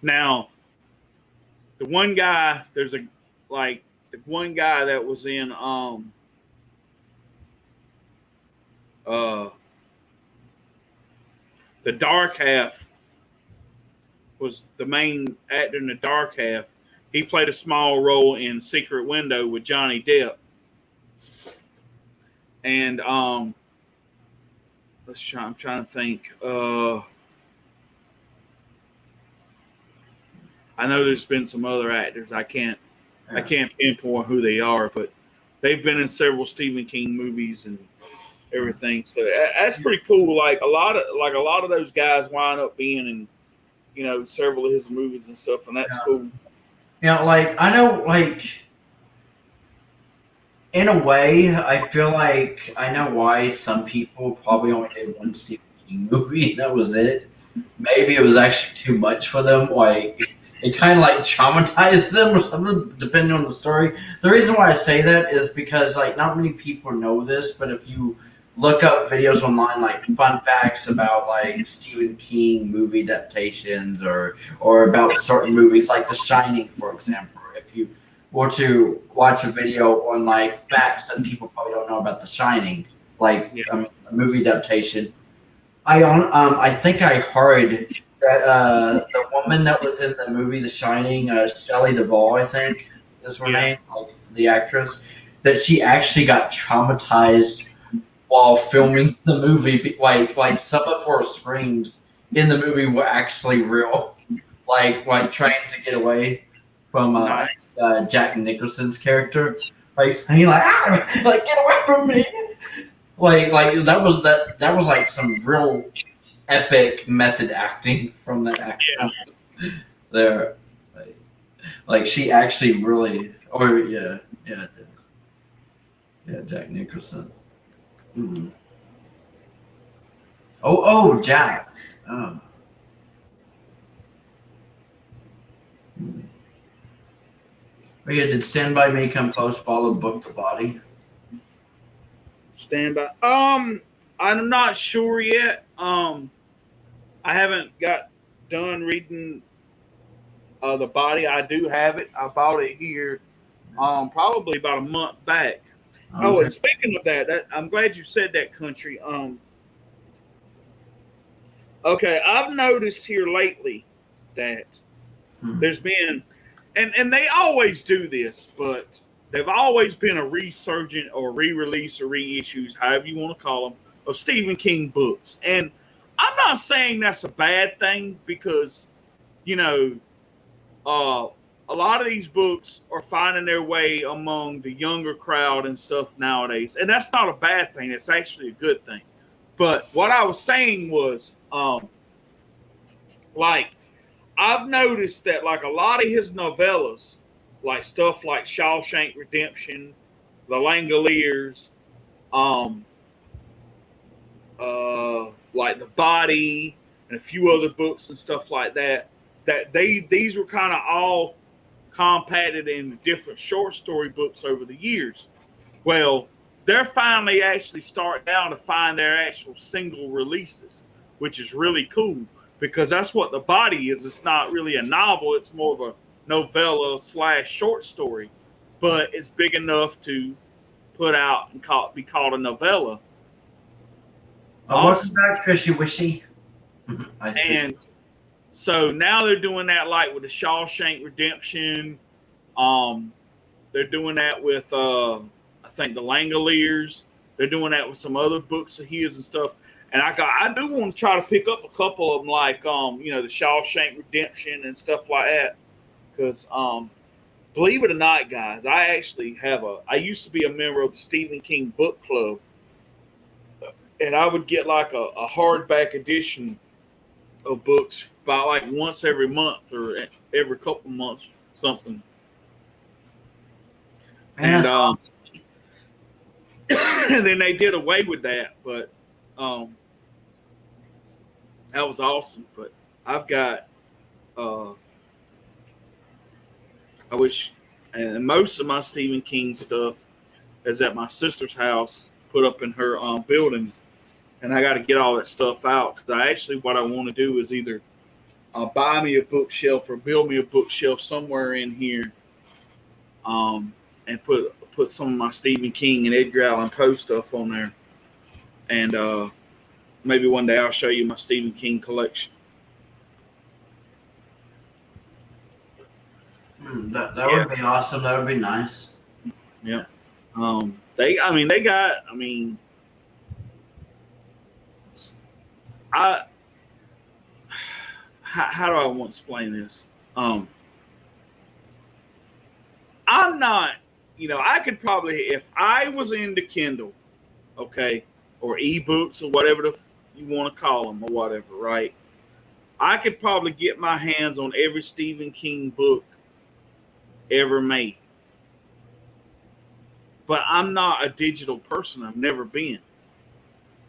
Now the one guy, the one guy that was in The Dark Half was the main actor in The Dark Half. He played a small role in Secret Window with Johnny Depp. And I'm trying to think. I know there's been some other actors. I can't pinpoint who they are, but they've been in several Stephen King movies and everything. So that's pretty cool. Like a lot of those guys wind up being in, several of his movies and stuff, and that's cool. Yeah, like I know, like in a way, I feel like I know why some people probably only did one Stephen King movie, and that was it. Maybe it was actually too much for them. Like it kind of like traumatized them or something, depending on the story. The reason why I say that is because like not many people know this, but if you look up videos online, like fun facts about like Stephen King movie adaptations or about certain movies, like The Shining, for example. If you were to watch a video on like facts that people probably don't know about The Shining, like a movie adaptation, I think I heard that the woman that was in the movie The Shining, Shelley Duvall, I think is her name, like the actress, that she actually got traumatized while filming the movie. Like some of her screams in the movie were actually real. Like trying to get away from Jack Nicholson's character, like saying like get away from me. Like that was like some real epic method acting from that actor there. Like she actually really, Jack Nicholson. Mm-hmm. Jack. Oh. Oh yeah, did Stand By Me come close? Follow Book the Body. Stand By. I'm not sure yet. I haven't got done reading The Body. I do have it. I bought it here probably about a month back. Okay. Oh, and speaking of that, I'm glad you said that, Country. Okay, I've noticed here lately that there's been, and they always do this, but they've always been a resurgent or re-release or reissues, however you want to call them, of Stephen King books. And I'm not saying that's a bad thing because, a lot of these books are finding their way among the younger crowd and stuff nowadays. And that's not a bad thing. It's actually a good thing. But what I was saying was, like, I've noticed that, like, a lot of his novellas, like stuff like Shawshank Redemption, The Langoliers, like The Body, and a few other books and stuff like that, these were kind of all compacted in different short story books over the years. Well, they're finally actually starting now to find their actual single releases, which is really cool because that's what The Body is. It's not really a novel; it's more of a novella / short story, but it's big enough to put out and be called a novella. Welcome back, Trishy Wishy. And so now they're doing that like with the Shawshank Redemption. They're doing that with I think the Langoliers. They're doing that with some other books of his and stuff. And I do want to try to pick up a couple of them, like the Shawshank Redemption and stuff like that. Because believe it or not, guys, I used to be a member of the Stephen King book club, and I would get like a hardback edition of books about like once every month or every couple months, something. And Man, and then they did away with that, but that was awesome. But I've got I wish, and most of my Stephen King stuff is at my sister's house, put up in her building, and I got to get all that stuff out because what I want to do is either buy me a bookshelf or build me a bookshelf somewhere in here, and put some of my Stephen King and Edgar Allan Poe stuff on there, and maybe one day I'll show you my Stephen King collection. that would be awesome. That would be nice. Yeah. They got. I how do I want to explain this? I'm not. I could probably, if I was into Kindle, okay, or ebooks or whatever you want to call them or whatever, right? I could probably get my hands on every Stephen King book ever made. But I'm not a digital person. I've never been.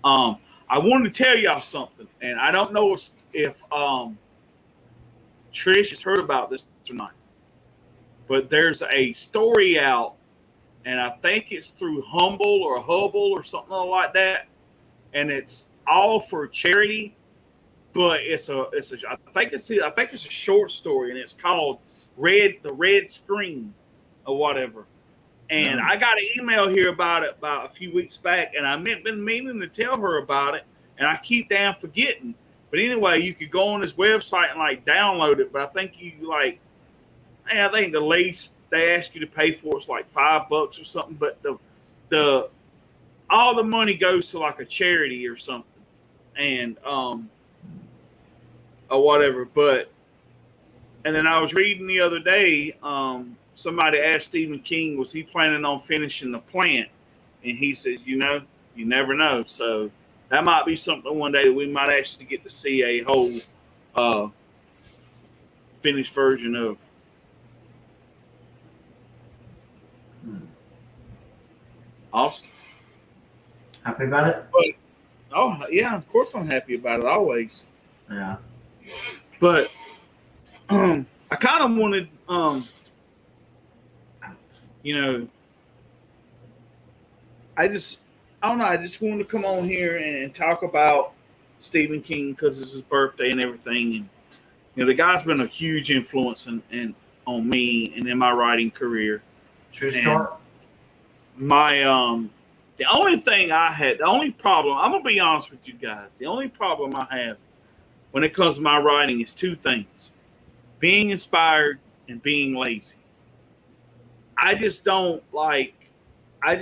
I wanted to tell y'all something, and I don't know if Trish has heard about this or not. But there's a story out, and I think it's through Humble or Hubble or something like that, and it's all for charity. But I think it's a short story, and it's called the Red Screen or whatever. And I got an email here about it about a few weeks back, and I've been meaning to tell her about it, and I keep damn forgetting. But anyway, you could go on this website and like download it, but I think I think the least they ask you to pay for it's like $5 or something. But the all the money goes to like a charity or something, and or whatever. And then I was reading the other day, somebody asked Stephen King, was he planning on finishing The Plant? And he says, you never know. So that might be something one day that we might actually get to see a whole finished version of. Awesome. Happy about it? Oh, yeah, of course I'm happy about it, always. Yeah. But I kind of wanted, I don't know, I just wanted to come on here and talk about Stephen King because it's his birthday and everything. And, the guy's been a huge influence on me and in my writing career. True story. The only problem, I'm going to be honest with you guys, the only problem I have when it comes to my writing is two things: being inspired and being lazy. I just don't have I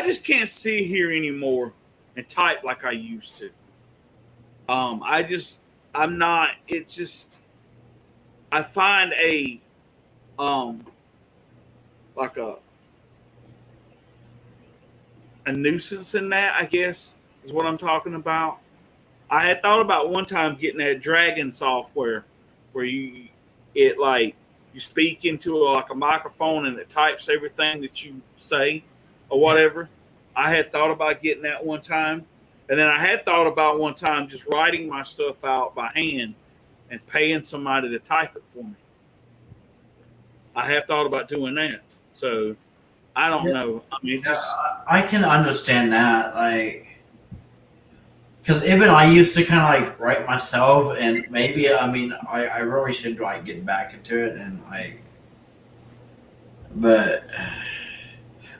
just can't sit here anymore and type like I used to. I find like a nuisance in that, I guess, is what I'm talking about. I had thought about one time getting that Dragon software where you speak into a microphone and it types everything that you say or whatever. I had thought about getting that one time. And then I had thought about one time just writing my stuff out by hand and paying somebody to type it for me. I have thought about doing that. So I don't know. I can understand that, because even I used to kind of write myself, and maybe I really should get back into it, and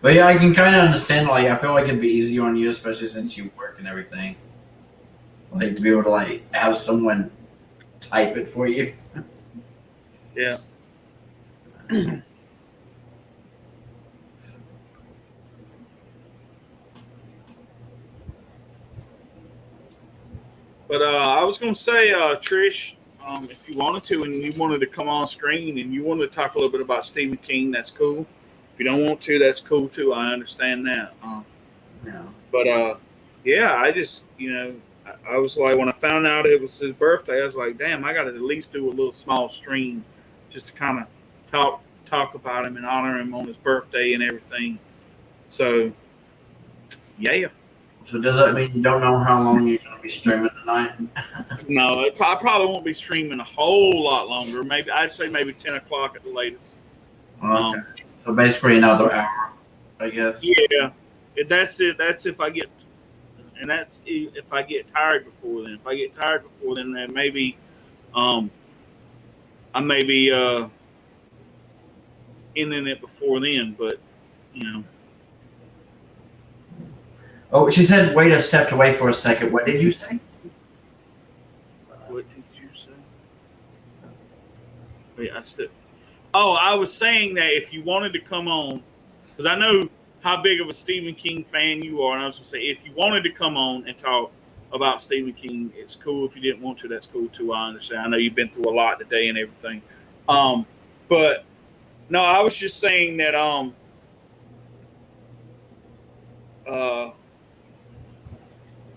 but yeah, I can kind of understand. I feel like it'd be easy on you, especially since you work and everything. To be able to have someone type it for you. Yeah. But I was going to say, Trish, if you wanted to and you wanted to come on screen and you wanted to talk a little bit about Stephen King, that's cool. If you don't want to, that's cool too. I understand that. Yeah. But yeah, I just, I was like, when I found out it was his birthday, I was like, damn, I got to at least do a little small stream just to kind of talk about him and honor him on his birthday and everything. So, yeah. So does that mean you don't know how long you're going to be streaming tonight? No, I probably won't be streaming a whole lot longer. Maybe I'd say maybe 10 o'clock at the latest. Okay. So basically another hour, I guess. Yeah, that's it. That's if I get, and that's if I get tired before then. If I get tired before then maybe, I may be ending it before then. But Oh, she said Wade stepped away for a second. What did you say? What did you say? Wait, Oh, I was saying that if you wanted to come on, because I know how big of a Stephen King fan you are, and I was going to say, if you wanted to come on and talk about Stephen King, it's cool. If you didn't want to, that's cool too. I understand. I know you've been through a lot today and everything. But no, I was just saying that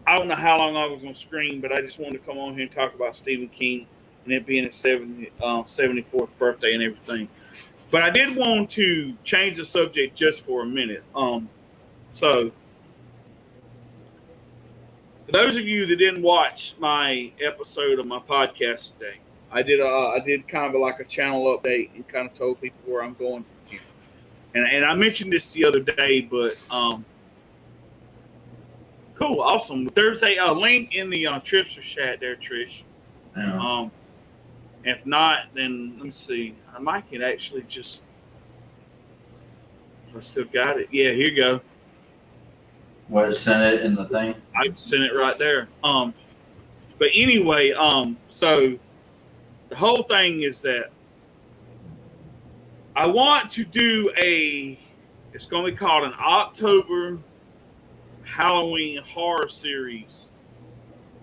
I don't know how long I was going to scream, but I just wanted to come on here and talk about Stephen King and it being his 74th birthday and everything. But I did want to change the subject just for a minute. So, for those of you that didn't watch my episode of my podcast today, I did kind of like a channel update and kind of told people where I'm going from here. And I mentioned this the other day, but cool, awesome. There's a link in the Tripster chat there, Trish. Yeah. If not, then let me see. I might can actually just. If I still got it, yeah. Here you go. What, send it in the thing? I can send it right there. But anyway, so the whole thing is that I want to do it's going to be called an October Halloween horror series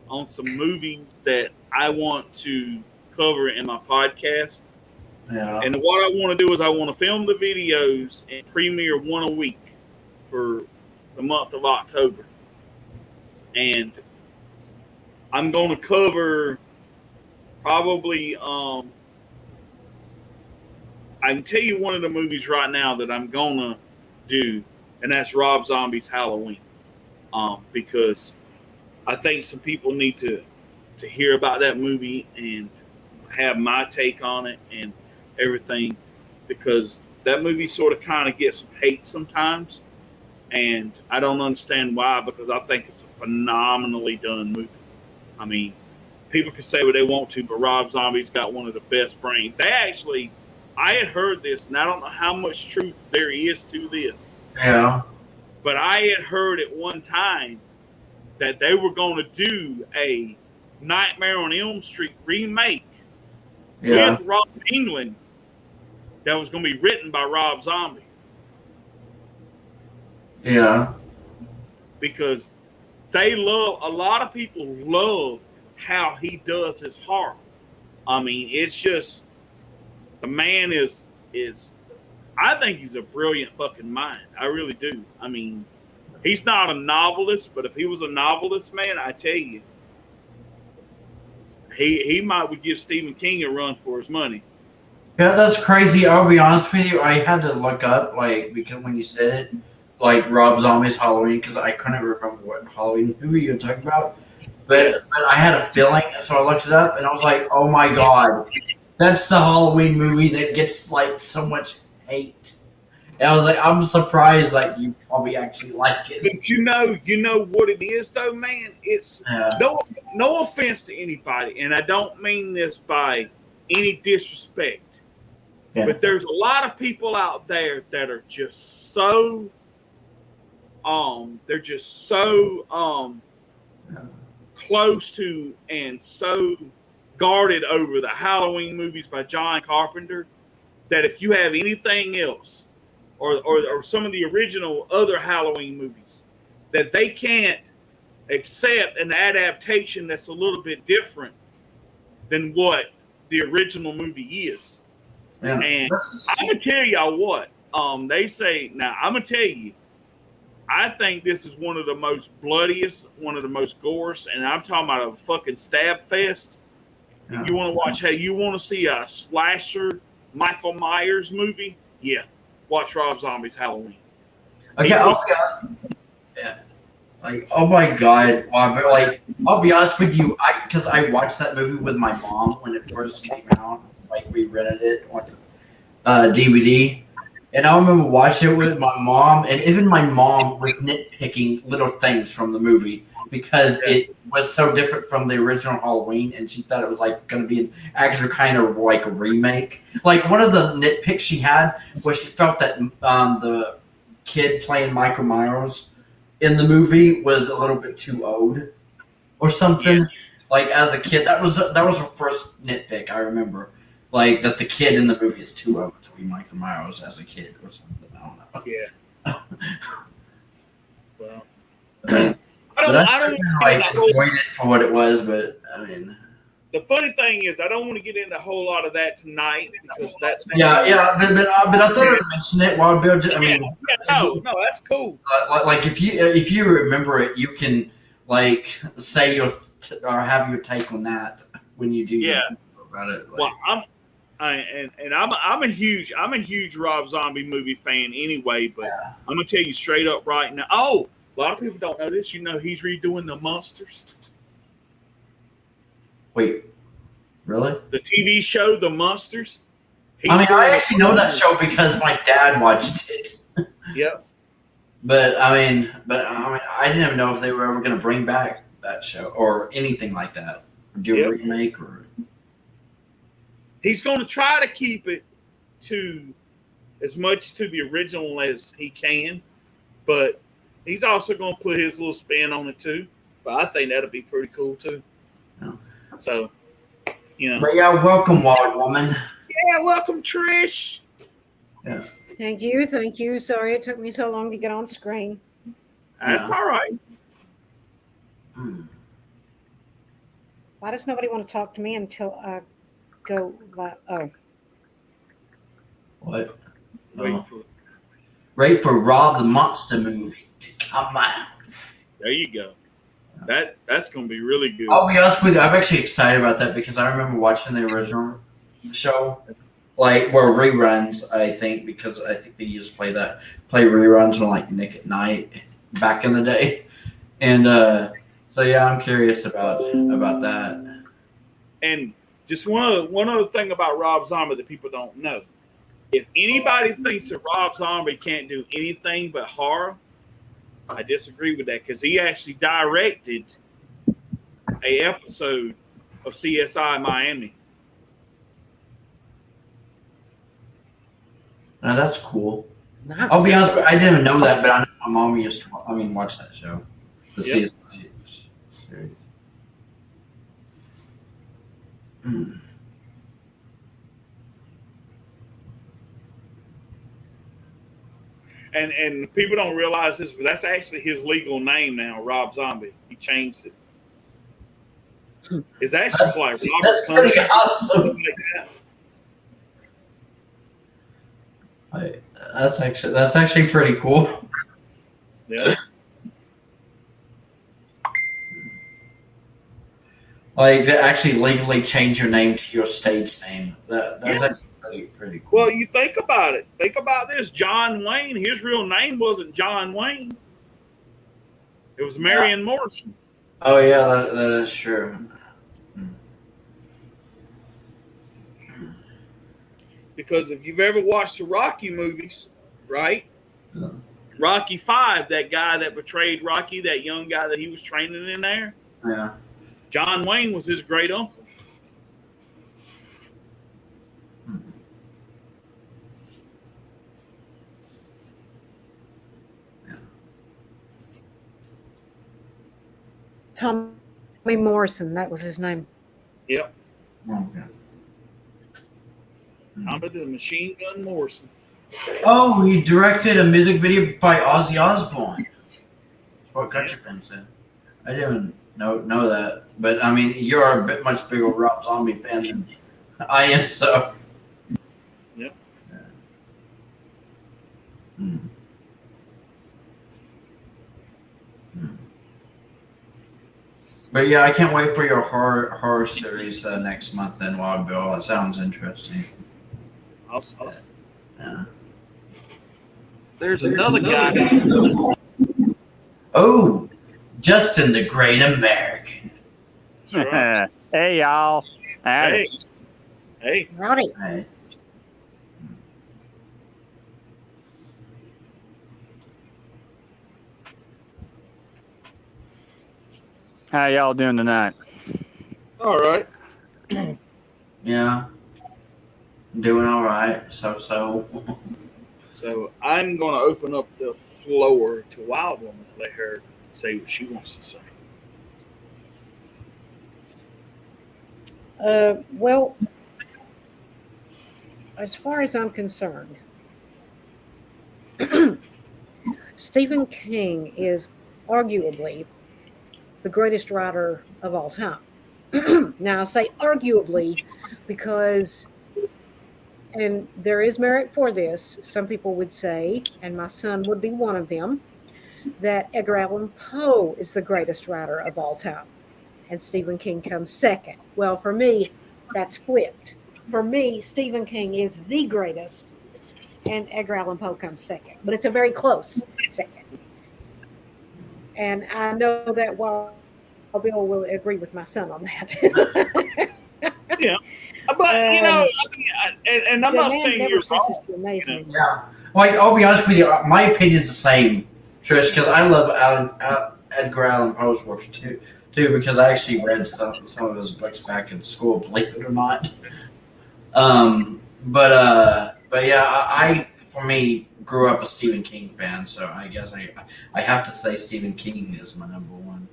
on some movies that I want to cover in my podcast. Yeah. And what I want to do is I want to film the videos and premiere one a week for the month of October. And I'm going to cover probably I can tell you one of the movies right now that I'm going to do, and that's Rob Zombie's Halloween. Because I think some people need to hear about that movie and have my take on it and everything, because that movie sort of kind of gets some hate sometimes, and I don't understand why, because I think it's a phenomenally done movie. I mean, people can say what they want to, but Rob Zombie's got one of the best brains. I had heard this, and I don't know how much truth there is to this. Yeah. But I had heard at one time that they were going to do a Nightmare on Elm Street remake with Rob England that was going to be written by Rob Zombie. Yeah. Because a lot of people love how he does his horror. I mean, it's just, the man is I think he's a brilliant fucking mind. I really do. I mean, he's not a novelist, but if he was a novelist, man, I tell you, he might would give Stephen King a run for his money. Yeah, that's crazy. I'll be honest with you. I had to look up, because when you said it, Rob Zombie's Halloween, because I couldn't remember what Halloween movie you were talking about. But I had a feeling, so I looked it up, and I was like, oh my god, that's the Halloween movie that gets, so much hate. And I was like, I'm surprised, you probably actually like it. But you know what it is, though, man? It's no offense to anybody, and I don't mean this by any disrespect. Yeah. But there's a lot of people out there that are just so close to and so guarded over the Halloween movies by John Carpenter that if you have anything else or some of the original other Halloween movies, that they can't except an adaptation that's a little bit different than what the original movie is. Yeah. And I'm gonna tell y'all what. They say now. I'm gonna tell you. I think this is one of the most bloodiest, one of the most gorgeous, and I'm talking about a fucking stab fest. Yeah. If you want to watch, hey, you want to see a slasher Michael Myers movie? Yeah, watch Rob Zombie's Halloween. Okay, yeah. Like, oh my god! Wow, but like, I'll be honest with you, because I watched that movie with my mom when it first came out. Like, we rented it on DVD, and I remember watching it with my mom, and even my mom was nitpicking little things from the movie because it was so different from the original Halloween, and she thought it was like going to be an actual kind of like a remake. Like, one of the nitpicks she had was she felt that the kid playing Michael Myers in the movie was a little bit too old or something. Yeah. Like, as a kid, that was her first nitpick, I remember. Like, that the kid in the movie is too old to be Michael Myers as a kid or something. I don't know. Yeah. Well, I don't like enjoyed it for what it was, but I mean, the funny thing is, I don't want to get into a whole lot of that tonight because that's but I thought I'd mention it while Bill. No, that's cool. Like if you remember it, you can like say your or have your take on that when you do. Yeah. About it. Like, well, I'm a huge Rob Zombie movie fan anyway, but I'm gonna tell you straight up right now. Oh, a lot of people don't know this. You know, he's redoing the Monsters. Wait, really? The TV show, The Monsters. I actually know that show because my dad watched it. Yep. But I didn't even know if they were ever going to bring back that show or anything like that, or do a remake or. He's going to try to keep it to as much to the original as he can, but he's also going to put his little spin on it too. But I think that'll be pretty cool too. Yeah. So, you know. But yeah, welcome, Wild Woman. Yeah, welcome, Trish. Yeah. Thank you. Sorry it took me so long to get on screen. That's all right. Why does nobody want to talk to me until I go? What? Wait for Rob the Monster movie to come out. There you go. That's going to be really good. I'll be honest with you, I'm actually excited about that because I remember watching the original show, like reruns. I think because I think they used to play reruns on like Nick at Night back in the day, and so yeah, I'm curious about that. And just one other thing about Rob Zombie that people don't know: if anybody thinks that Rob Zombie can't do anything but horror, I disagree with that because he actually directed an episode of CSI Miami. Now that's cool. Nice. I'll be honest, I didn't even know that, but I know my mom used to. Watch that show. The CSI series. And people don't realize this, but that's actually his legal name now, Rob Zombie. He changed it. It's actually like Robert. That's pretty awesome. Like That's actually pretty cool. Yeah. Like to actually legally change your name to your stage name. That's actually pretty cool. Well, you think about it. Think about this. John Wayne, his real name wasn't John Wayne. It was Marion Morrison. Oh yeah, that is true. Because if you've ever watched the Rocky movies, right? Yeah. Rocky V, that guy that betrayed Rocky, that young guy that he was training in there. Yeah. John Wayne was his great uncle. Yeah. Tommy Morrison, that was his name. Yep. Okay. Tommy the Machine Gun Morrison. Oh, he directed a music video by Ozzy Osbourne. What Country Friend said. I didn't know that, but I mean, you're a bit much bigger Rob Zombie fan than I am, so. Yep. Hmm. But yeah, I can't wait for your horror series next month. Then, Wild Bill, that sounds interesting. Awesome. Yeah. There's another guy. Oh, Justin the Great American. That's right. Hey, y'all. Hey, Howdy. hey. Howdy. Hey. How y'all doing tonight? All right. Yeah. Doing all right. So. So I'm going to open up the floor to Wild Woman. Let her say what she wants to say. Well, as far as I'm concerned, Stephen King is arguably the greatest writer of all time. Now, I say arguably because, and there is merit for this, some people would say, and my son would be one of them, that Edgar Allan Poe is the greatest writer of all time, and Stephen King comes second. Well, for me, that's flipped. For me, Stephen King is the greatest, and Edgar Allan Poe comes second. But it's a very close second. And I know that Wild Bill will agree with my son on that. Yeah. But, you know, I mean, and I'm the not man saying never you're ceases wrong. to amaze you know. me. Yeah. Like, I'll be honest with you, my opinion's the same, Trish, because I love Edgar Allan Poe's work too, because I actually read some of his books back in school, believe it or not. But yeah, I for me grew up a Stephen King fan, so I guess I have to say Stephen King is my number one.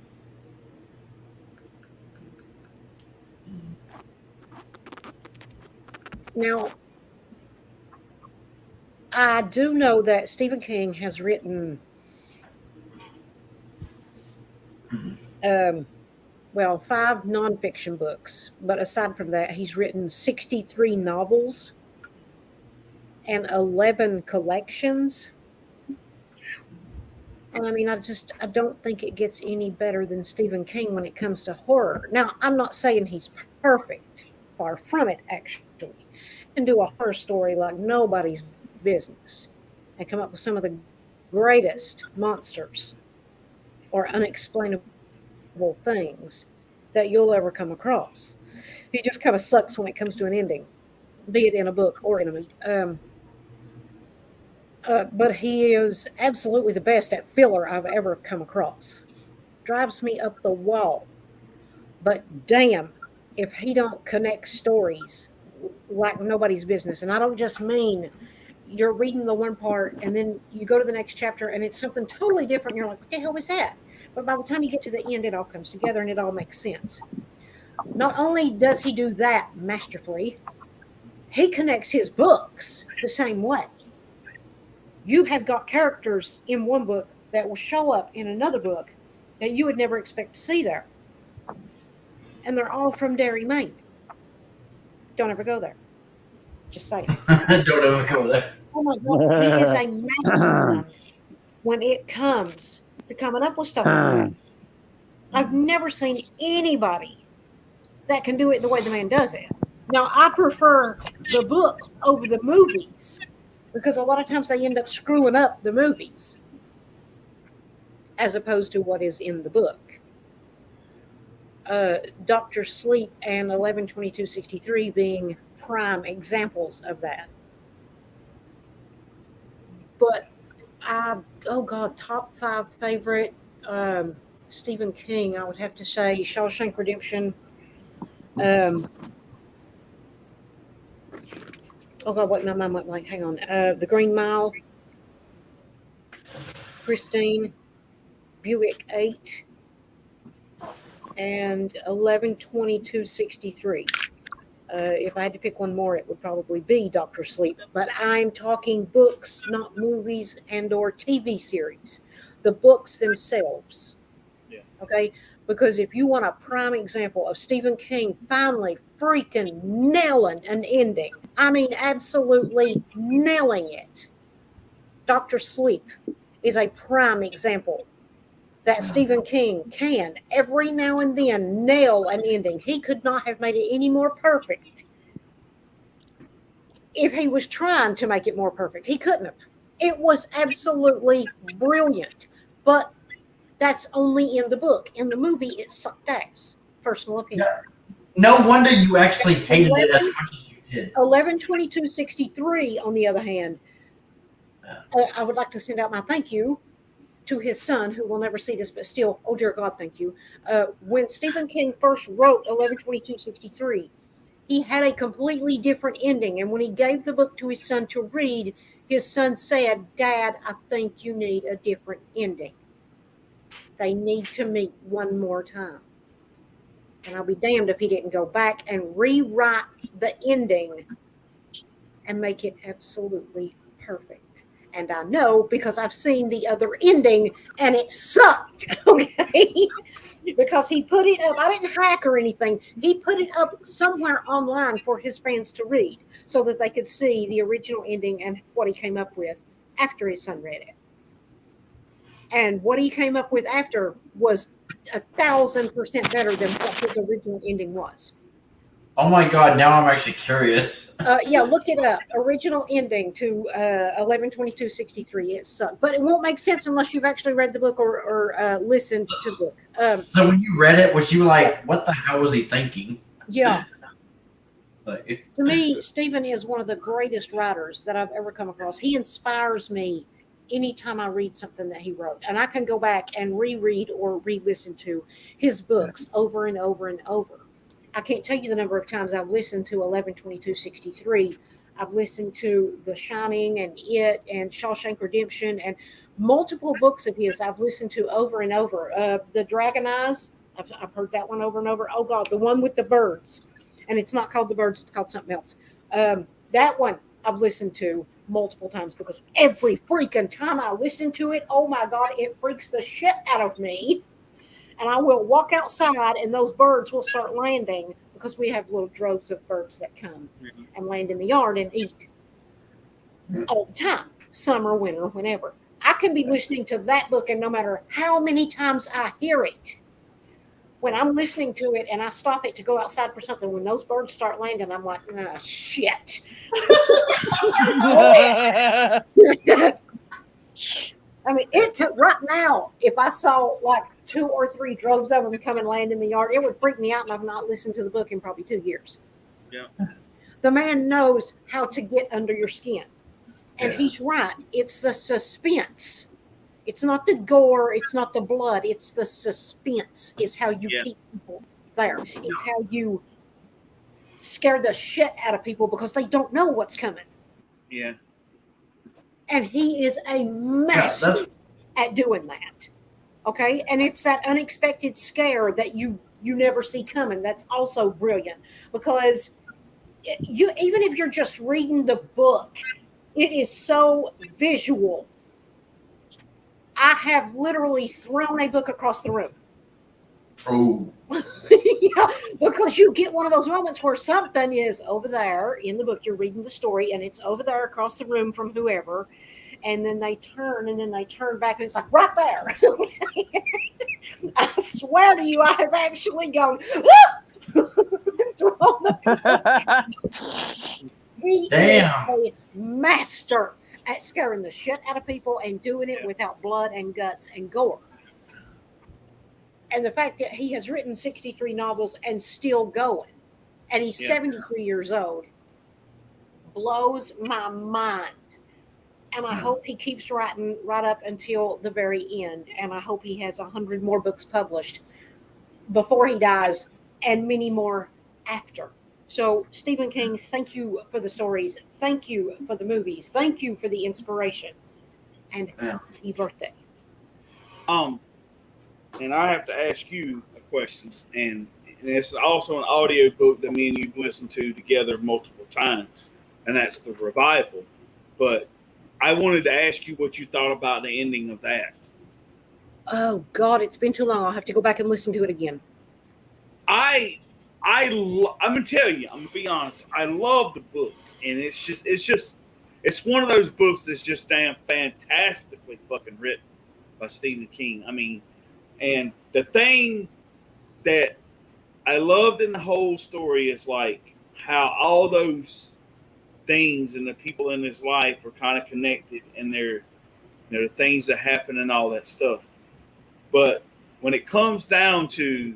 Now, I do know that Stephen King has written, well, 5 nonfiction books, but aside from that, he's written 63 novels and 11 collections. And I mean, I don't think it gets any better than Stephen King when it comes to horror. Now, I'm not saying he's perfect, far from it, actually. He can do a horror story like nobody's business and come up with some of the greatest monsters or unexplainable things that you'll ever come across. He just kind of sucks when it comes to an ending, be it in a book or in a movie. But he is absolutely the best at filler I've ever come across. Drives me up the wall. But damn, if he don't connect stories like nobody's business. And I don't just mean you're reading the one part and then you go to the next chapter and it's something totally different. And you're like, what the hell was that? But by the time you get to the end, it all comes together and it all makes sense. Not only does he do that masterfully, he connects his books the same way. You have got characters in one book that will show up in another book that you would never expect to see there. And they're all from Derry, Maine. Don't ever go there. Just saying. Don't ever go there. Oh my God, he is a mastermind when it comes to coming up with stuff like that. I've never seen anybody that can do it the way the man does it. Now, I prefer the books over the movies because a lot of times they end up screwing up the movies as opposed to what is in the book. Dr. Sleep and 11/22/63 being prime examples of that. But oh God, top 5 favorite Stephen King, I would have to say Shawshank Redemption. Oh God, what my mind went like? Hang on. The Green Mile, Christine, Buick 8, and 11/22/63. If I had to pick one more, it would probably be Dr. Sleep. But I'm talking books, not movies and or TV series. The books themselves. Yeah. Okay? Because if you want a prime example of Stephen King finally freaking nailing an ending, I mean, absolutely nailing it, Dr. Sleep is a prime example that Stephen King can every now and then nail an ending. He could not have made it any more perfect if he was trying to make it more perfect. He couldn't have. It was absolutely brilliant. But that's only in the book. In the movie, it sucked ass. Personal opinion. No wonder you actually hated it as much as you did. 11/22/63, on the other hand, I would like to send out my thank you to his son, who will never see this, but still, oh dear God, thank you. When Stephen King first wrote 11/22/63, he had a completely different ending. And when he gave the book to his son to read, his son said, "Dad, I think you need a different ending. They need to meet one more time." And I'll be damned if he didn't go back and rewrite the ending and make it absolutely perfect. And I know because I've seen the other ending and it sucked, okay? Because he put it up. I didn't hack or anything. He put it up somewhere online for his fans to read so that they could see the original ending and what he came up with after his son read it. And what he came up with after was 1,000% better than what his original ending was. Oh my God! Now I'm actually curious. Yeah, look it up. Original ending to 11/22/63. It sucked, but it won't make sense unless you've actually read the book or listened to the book. So when you read it, was you like, "What the hell was he thinking?" Yeah. Like, To me, Stephen is one of the greatest writers that I've ever come across. He inspires me anytime I read something that he wrote, and I can go back and reread or re-listen to his books over and over and over. I can't tell you the number of times I've listened to 11/22/63. I've listened to The Shining and It and Shawshank Redemption and multiple books of his I've listened to over and over. The Dragon Eyes, I've heard that one over and over. Oh God, the one with the birds. And it's not called The Birds, it's called something else. That one I've listened to multiple times because every freaking time I listen to it, oh my God, it freaks the shit out of me. And I will walk outside and those birds will start landing because we have little droves of birds that come and land in the yard and eat all the time, summer, winter, whenever. I can be listening to that book and no matter how many times I hear it, when I'm listening to it and I stop it to go outside for something, when those birds start landing, I'm like, ah, shit. I mean, it could, right now, if I saw like 2 or 3 droves of them come and land in the yard, it would freak me out, and I've not listened to the book in probably 2 years. Yeah. The man knows how to get under your skin. And he's right. It's the suspense. It's not the gore. It's not the blood. It's the suspense is how you keep people there. It's how you scare the shit out of people because they don't know what's coming. Yeah. And he is a master at doing that. Okay? And it's that unexpected scare that you never see coming. That's also brilliant because you, even if you're just reading the book, it is so visual. I have literally thrown a book across the room. oh, Yeah, because you get one of those moments where something is over there in the book. You're reading the story, and it's over there across the room from whoever. And then they turn, and then they turn back, and it's like right there. I swear to you, I have actually gone, thrown the book. He is a master at scaring the shit out of people and doing it without blood and guts and gore. And the fact that he has written 63 novels and still going, and he's 73 years old, blows my mind. And I hope he keeps writing right up until the very end. And I hope he has 100 more books published before he dies and many more after. So, Stephen King, thank you for the stories. Thank you for the movies. Thank you for the inspiration. And happy birthday. And I have to ask you a question. And it's also an audio book that me and you've listened to together multiple times. And that's The Revival. But I wanted to ask you what you thought about the ending of that. Oh God, it's been too long. I'll have to go back and listen to it again. I'm gonna tell you. I'm gonna be honest. I love the book, and it's one of those books that's just damn fantastically fucking written by Stephen King. I mean, and the thing that I loved in the whole story is like how all those things and the people in his life are kind of connected, and they're the things that happen and all that stuff. But when it comes down to,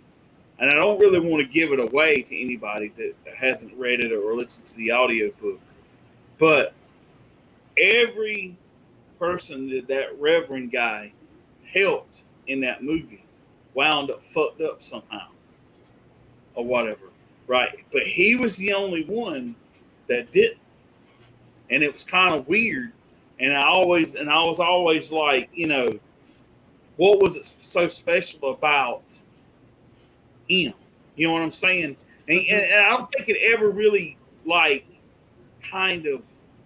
and I don't really want to give it away to anybody that hasn't read it or listened to the audiobook, but every person that Reverend guy helped in that movie wound up fucked up somehow or whatever, right? But he was the only one that didn't, and it was kind of weird. And I was always like, what was it so special about him? You know what I'm saying? And I don't think it ever really like kind of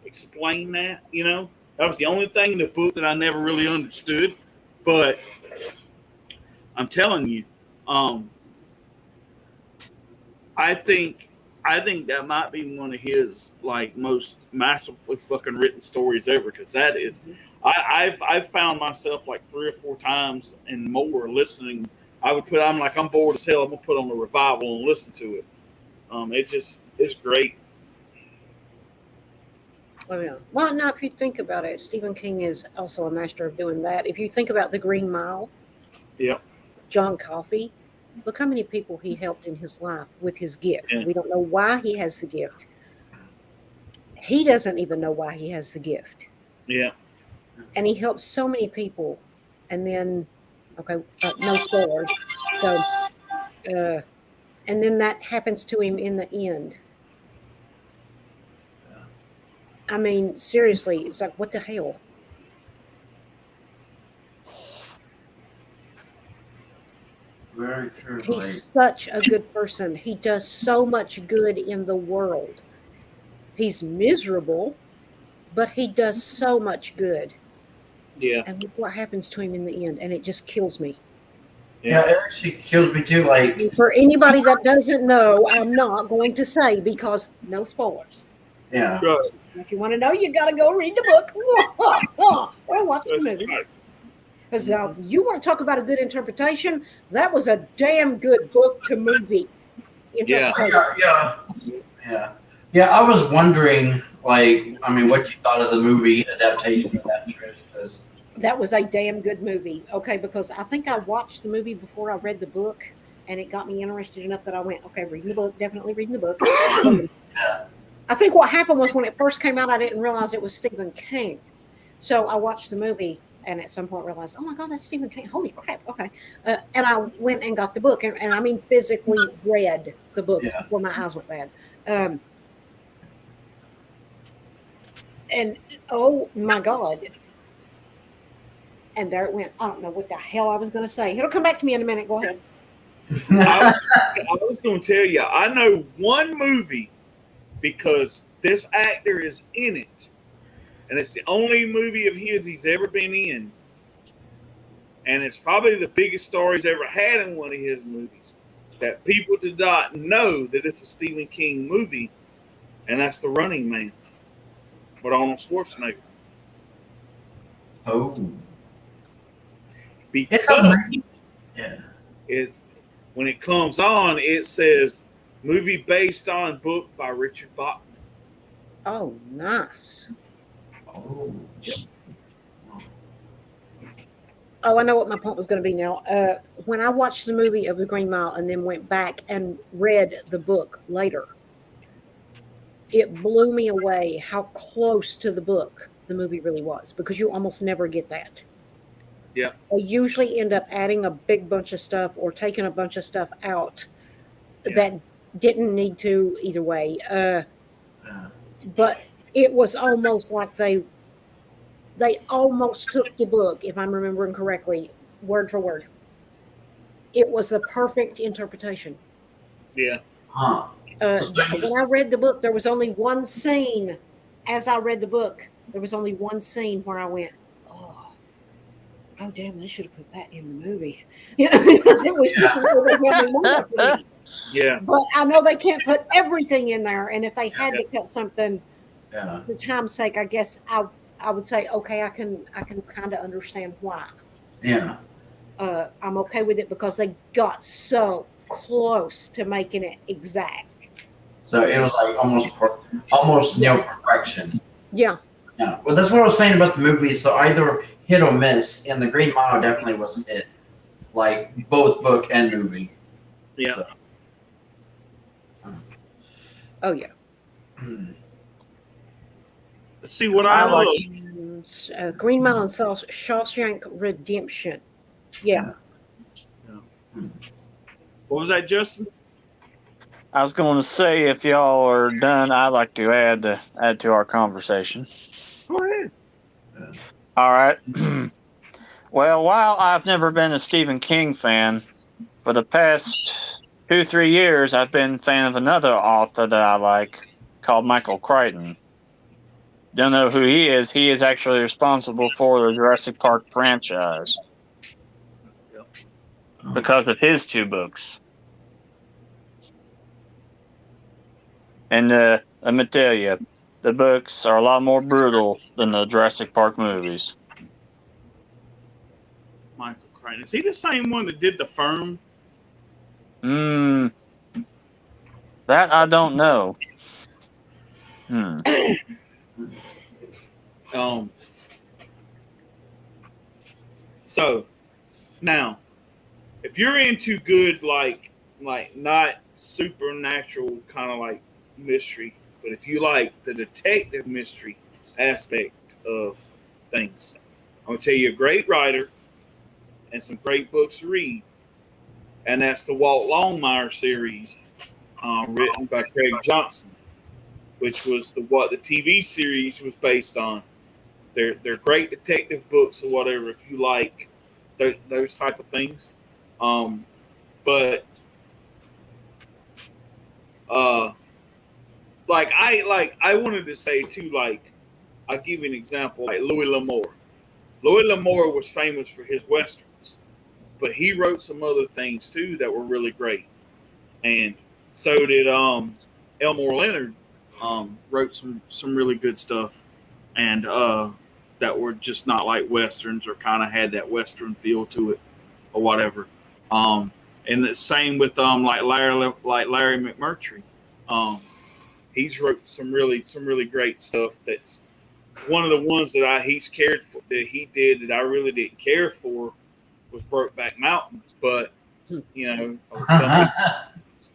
explained that. That was the only thing in the book that I never really understood. But I'm telling you, I think that might be one of his like most masterfully fucking written stories ever, because that is, I've found myself like 3 or 4 times and more listening. I'm like, I'm bored as hell. I'm gonna put on the revival and listen to it. It's great. Oh yeah. Well, now if you think about it, Stephen King is also a master of doing that. If you think about The Green Mile, Yep. John Coffey, look how many people he helped in his life with his gift. Yeah. We don't know why he has the gift. He doesn't even know why he has the gift. Yeah. And he helps so many people. And then, okay, no spoilers. So, and then that happens to him in the end. I mean, seriously, it's like, what the hell? Very true. He's such a good person. He does so much good in the world. He's miserable, but he does so much good. Yeah. And look what happens to him in the end, and it just kills me. Yeah, it actually kills me too. Like, For anybody that doesn't know, I'm not going to say, because no spoilers. yeah. Right. If you want to know, you got to go read the book or watch the movie. Because you want to talk about a good interpretation, that was a damn good book to movie interpretation. Yeah, I was wondering, like, I mean, what you thought of the movie adaptation of that, Trish? Because That was a damn good movie. Okay, because I think I watched the movie before I read the book, and it got me interested enough that I went, okay, reading the book, definitely reading the book. I think what happened was when it first came out, I didn't realize it was Stephen King. So I watched the movie, and at some point realized, oh my God, that's Stephen King. Holy crap, okay. And I went and got the book, and I mean physically read the book before my eyes went bad. And oh my God. And there it went. I don't know what the hell I was going to say. It'll come back to me in a minute. Go ahead. I was going to tell you, I know one movie because this actor is in it, and it's the only movie of his he's ever been in, and it's probably the biggest star he's ever had in one of his movies, that people did not know that it's a Stephen King movie, and that's The Running Man with Arnold Schwarzenegger. oh, Because yeah. it's, when it comes on, it says movie based on book by Richard Bachman. Oh, nice. Oh, Yep. Oh, I know what my point was going to be now. When I watched the movie of The Green Mile and then went back and read the book later, it blew me away how close to the book the movie really was, because you almost never get that. Yeah. They usually end up adding a big bunch of stuff or taking a bunch of stuff out that didn't need to either way. But it was almost like they almost took the book, if I'm remembering correctly, word for word. It was the perfect interpretation. Yeah. Huh. When I read the book, there was only one scene. As I read the book, there was only one scene where I went, oh. oh damn, they should have put that in the movie. You know, because it was just an overwhelming moment for me. Yeah. But I know they can't put everything in there, and if they had to cut something Yeah. for time's sake, I guess I would say okay, I can kind of understand why. Yeah. I'm okay with it because they got so close to making it exact. So it was like almost near perfection. Yeah. Yeah. Well, that's what I was saying about the movies. So either hit or miss, and the Green Mile definitely was a hit. Like both book and movie. Yeah. So, Oh yeah. See what I I like- love. Green Mile and Shawshank Redemption. Yeah. What was that, Justin? I was going to say, if y'all are done, I'd like to add to our conversation. Go ahead. All right. Well, while I've never been a Stephen King fan, for the past 2-3 years, I've been a fan of another author that I like called Michael Crichton. Don't know who he is. He is actually responsible for the Jurassic Park franchise because of his 2 books. And let me tell you, the books are a lot more brutal than the Jurassic Park movies. Michael Crichton. Is he the same one that did The Firm? That I don't know. So now, if you're into good like not supernatural kind of like mystery, but if you like the detective mystery aspect of things, I'm gonna tell you a great writer and some great books to read, and that's the Walt Longmire series, written by Craig Johnson, which was what the TV series was based on. They're great detective books or whatever if you like those type of things. But I wanted to say too, like I'll give you an example, like Louis L'Amour. Louis L'Amour was famous for his westerns, but he wrote some other things too that were really great. And so did Elmore Leonard. Wrote some really good stuff, and that were just not like westerns or kind of had that western feel to it or whatever. Um, and the same with Larry McMurtry. He's wrote some really great stuff. That's one of the ones that he's cared for that he did that I really didn't care for was Brokeback Mountain, but you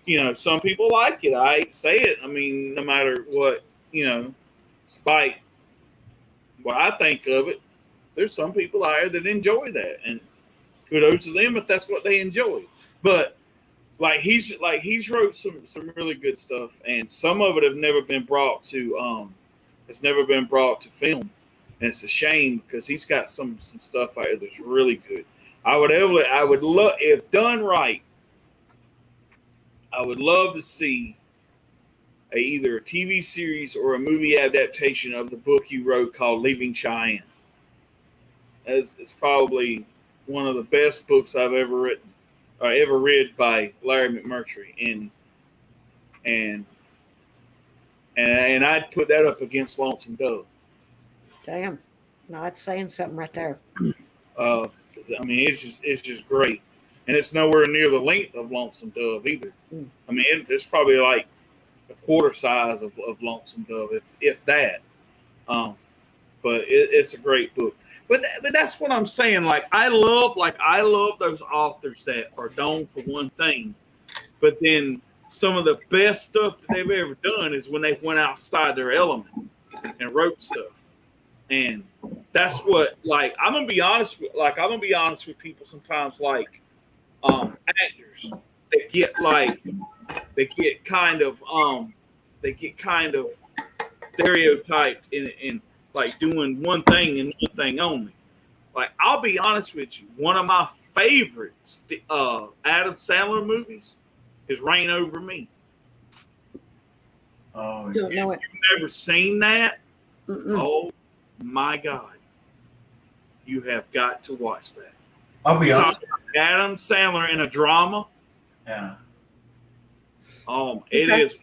know, some people like it. I say it. I mean, no matter what, despite what I think of it, there's some people out there that enjoy that, and kudos to them if that's what they enjoy. But he's wrote some really good stuff, and some of it have never been brought to film, and it's a shame because he's got some stuff out there that's really good. I would love, if done right, I would love to see either a TV series or a movie adaptation of the book you wrote called Leaving Cheyenne. It's probably one of the best books I've ever written, or ever read by Larry McMurtry, and I'd put that up against Lonesome Dove. Damn. No, it's saying something right there. I mean, it's just great, and it's nowhere near the length of Lonesome Dove either. I mean, it's probably like a quarter size of Lonesome Dove, if that. But it's a great book. But that's what I'm saying. Like I love those authors that are known for one thing, but then some of the best stuff that they've ever done is when they went outside their element and wrote stuff. And that's what, like, I'm gonna be honest with people sometimes, like actors that get kind of stereotyped in like doing one thing and one thing only. Like, I'll be honest with you, one of my favorite Adam Sandler movies is Reign Over Me. Oh, Don't know it. You've never seen that? Mm-mm. Oh my God. You have got to watch that. I'll be honest. Talk about Adam Sandler in a drama. Yeah. It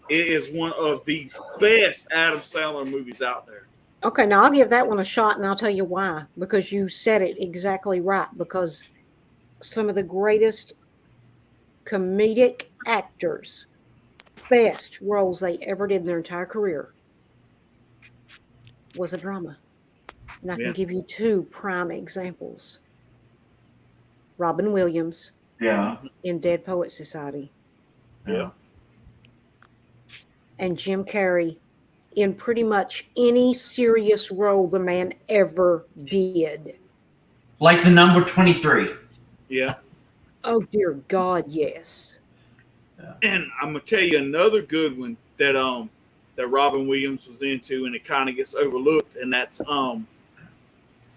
is one of the best Adam Sandler movies out there. Okay, now I'll give that one a shot, and I'll tell you why. Because you said it exactly right. Because some of the greatest comedic actors, best roles they ever did in their entire career was a drama. And I can give you 2 prime examples. Robin Williams in Dead Poet Society. Yeah. And Jim Carrey in pretty much any serious role the man ever did. Like the number 23. Yeah. Oh, dear God, yes. Yeah. And I'm going to tell you another good one that Robin Williams was into, and it kind of gets overlooked, and that's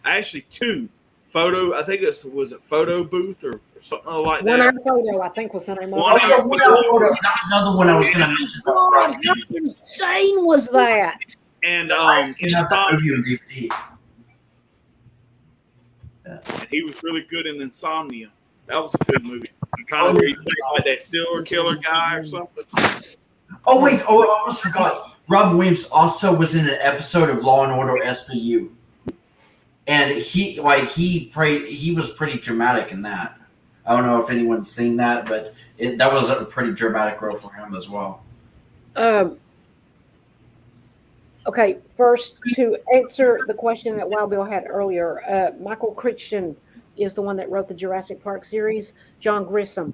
actually 2. I think was it Photo Booth or something like that. 1 Hour Photo, I think, was the name of it. Oh, yeah, 1 Hour Photo. That was another one I was going to mention. God, how insane was that? And he was really good in Insomnia. That was a good movie. Kind of he played like that serial killer guy or something. Oh wait! Oh, I almost forgot. Robin Williams also was in an episode of Law and Order SVU, and he was pretty dramatic in that. I don't know if anyone's seen that, but that was a pretty dramatic role for him as well. Okay, first, to answer the question that Wild Bill had earlier, Michael Crichton is the one that wrote the Jurassic Park series. John Grisham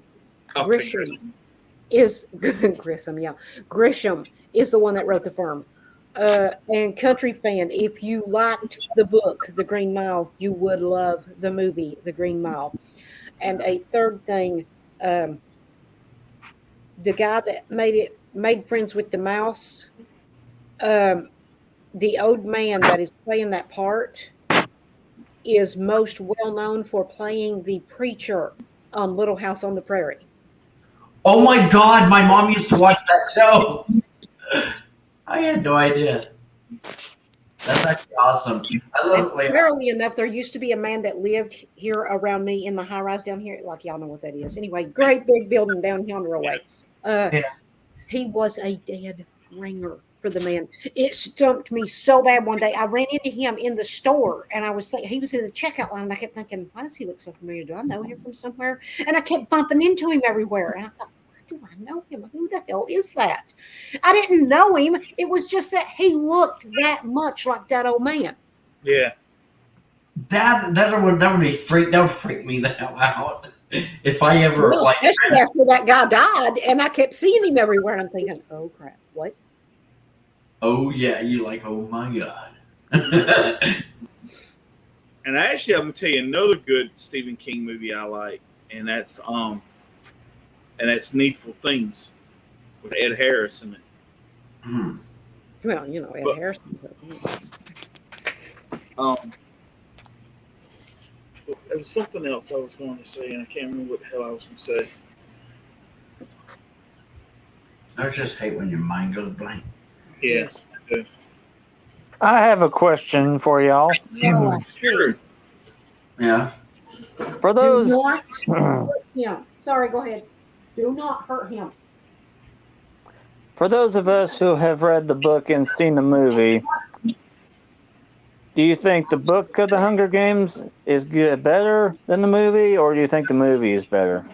is Grisham is the one that wrote The Firm. And Country Fan, if you liked the book, The Green Mile, you would love the movie, The Green Mile. And a third thing, the guy that made Friends with the Mouse, the old man that is playing that part is most well known for playing the preacher on Little House on the Prairie. Oh my God, my mom used to watch that show. I had no idea. That's actually awesome. I love it. Apparently enough, there used to be a man that lived here around me in the high rise down here. Like, y'all know what that is. Anyway, great big building down yonder away. He was a dead ringer for the man. It stumped me so bad one day. I ran into him in the store, and I was thinking he was in the checkout line, and I kept thinking, why does he look so familiar? Do I know him from somewhere? And I kept bumping into him everywhere. And I thought, why do I know him? Who the hell is that? I didn't know him. It was just that he looked that much like that old man. Yeah. That would freak me the hell out. If I ever especially after that guy died, and I kept seeing him everywhere, and I'm thinking, oh crap, what? Oh yeah, you like, oh my God. And actually, I'm gonna tell you another good Stephen King movie I like, and that's Needful Things with Ed Harris in it. Well, you know, Ed Harris. There was something else I was going to say, and I can't remember what the hell I was going to say. I just hate when your mind goes blank. Yeah, I do. I have a question for y'all. Oh, Sure. Yeah. For those, do not hurt him. Sorry, go ahead. Do not hurt him. for those of us who have read the book and seen the movie, do you think the book of The Hunger Games is better than the movie, or do you think the movie is better?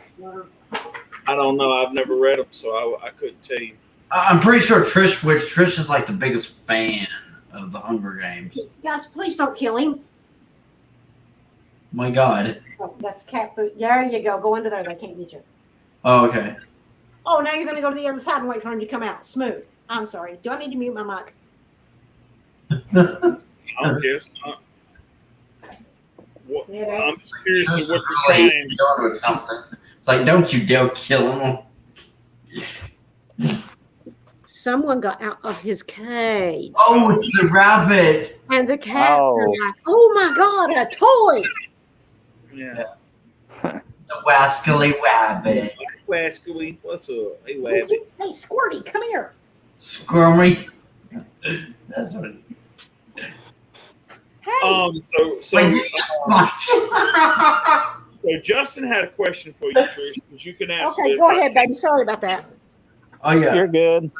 I don't know. I've never read them, so I couldn't tell you. I'm pretty sure Trish is like the biggest fan of The Hunger Games. Guys, please don't kill him. My God. Oh, that's cat food. There you go. Go under there. They can't get you. Oh, okay. Oh, now you're going to go to the other side and wait for him to come out. Smooth. I'm sorry. Do I need to mute my mic? I don't care. It's not. I'm just curious Just what you're really saying. with something. It's like, don't you dare kill him. Someone got out of his cage. Oh, it's the rabbit. And the cats Oh. are like, oh my God, a toy. Yeah. The wascally rabbit. Wascally, what's up? Hey, Wabbit. Hey, Squirty, come here. Squirmy. That's what it is. Hey, So Much. Justin had a question for you, Trish, because you can answer Okay, this. go ahead, baby. Sorry about that. Oh yeah. You're good.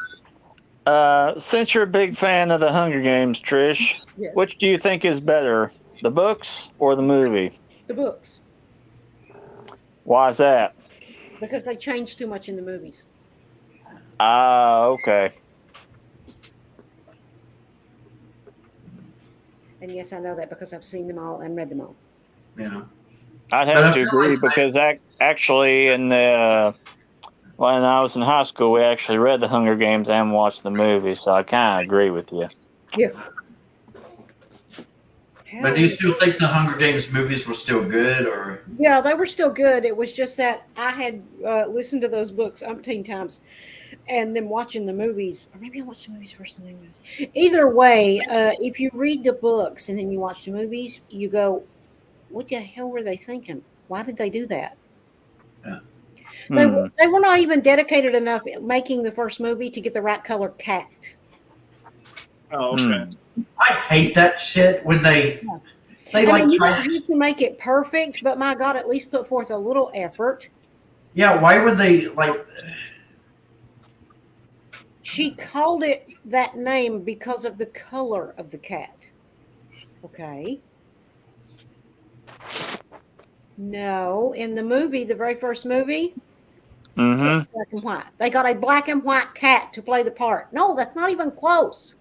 Since you're a big fan of the Hunger Games, Trish, Yes. which do you think is better, the books or the movie? The books, Why is that? because they changed too much in the movies. Ah, okay. And yes, I know that because I've seen them all and read them all. Yeah. I'd But I have to feel agree like because actually, when I was in high school, we actually read the Hunger Games and watched the movie, so I kind of agree with you. Yeah. But do you still think the Hunger Games movies were still good, or? Yeah, they were still good. It was just that I had listened to those books umpteen times, and then watching the movies, or maybe I watched the movies first and then movies. Either way, if you read the books and then you watch the movies, you go, "What the hell were they thinking? Why did they do that?" They Hmm. they were not even dedicated enough at making the first movie to get the right color cat. Oh, okay. I hate that shit when they I like mean, you try don't have to make it perfect, but my God, at least put forth a little effort. Yeah, why would they like? She called it that name because of the color of the cat. Okay. No, in the movie, the very first movie, Mm-hmm. black and white. They got a black and white cat to play the part. No, that's not even close.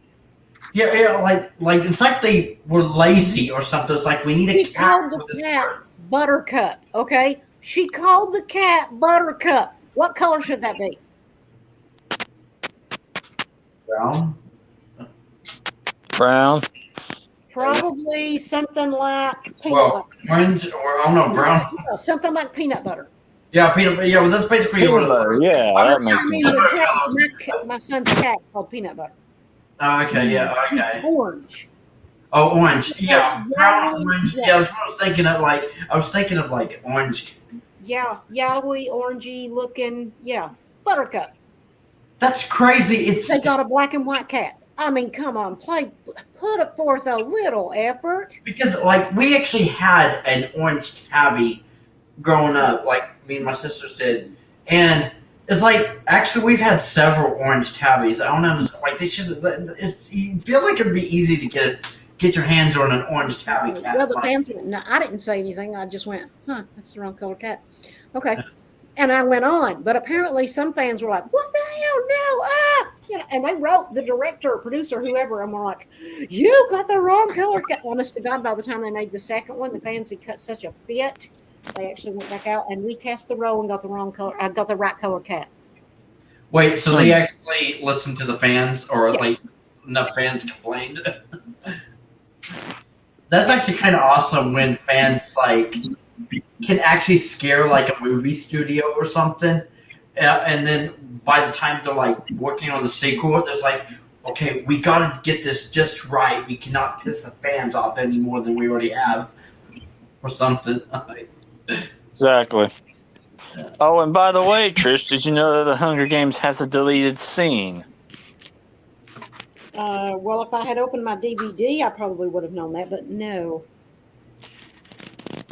Yeah, like it's like they were lazy or something. It's like we need a She cat called for the this cat part. Buttercup. Okay. She called the cat Buttercup. What color should that be? Brown. Brown. Probably something like peanut Well, orange or oh no, brown. butter. Something like peanut butter. Yeah, peanut. Yeah, well, that's basically what Peanut butter. Yeah, I that mean, makes I mean, the cat, my son's cat called peanut butter. Oh, okay, yeah, He's okay. orange. Oh, orange. Yeah, brown, orange. Yeah. Yeah, that's what I was thinking of. I was thinking of like orange. Yeah, yaoi, orangey looking. Yeah, Buttercup. That's crazy. It's They got a black and white cat. I mean, come on, put forth a little effort. because like we actually had an orange tabby growing up, like me and my sisters did, and it's like actually we've had several orange tabbies. I don't know, like they should. It's you feel like it'd be easy to get your hands on an orange tabby cat. Well, the Like, fans went. No, I didn't say anything. I just went, "Huh, that's the wrong color cat." Okay, and I went on. But apparently, some fans were like, "What the hell? No, ah!" You know, and they wrote the director, producer, whoever, and were like, "You got the wrong color cat." Honest to God, by the time they made the second one, the fans had cut such a fit. They actually went back out and retest the roll and got the wrong color. I got the right color cat. wait, so they actually listened to the fans, or Yeah. like enough fans complained? That's actually kind of awesome when fans like can actually scare like a movie studio or something, and then by the time they're like working on the sequel, there's like, okay, we gotta get this just right. We cannot piss the fans off any more than we already have, or something. Exactly. Oh, and by the way, Trish, did you know that the Hunger Games has a deleted scene? Well, if I had opened my DVD, I probably would have known that, but no.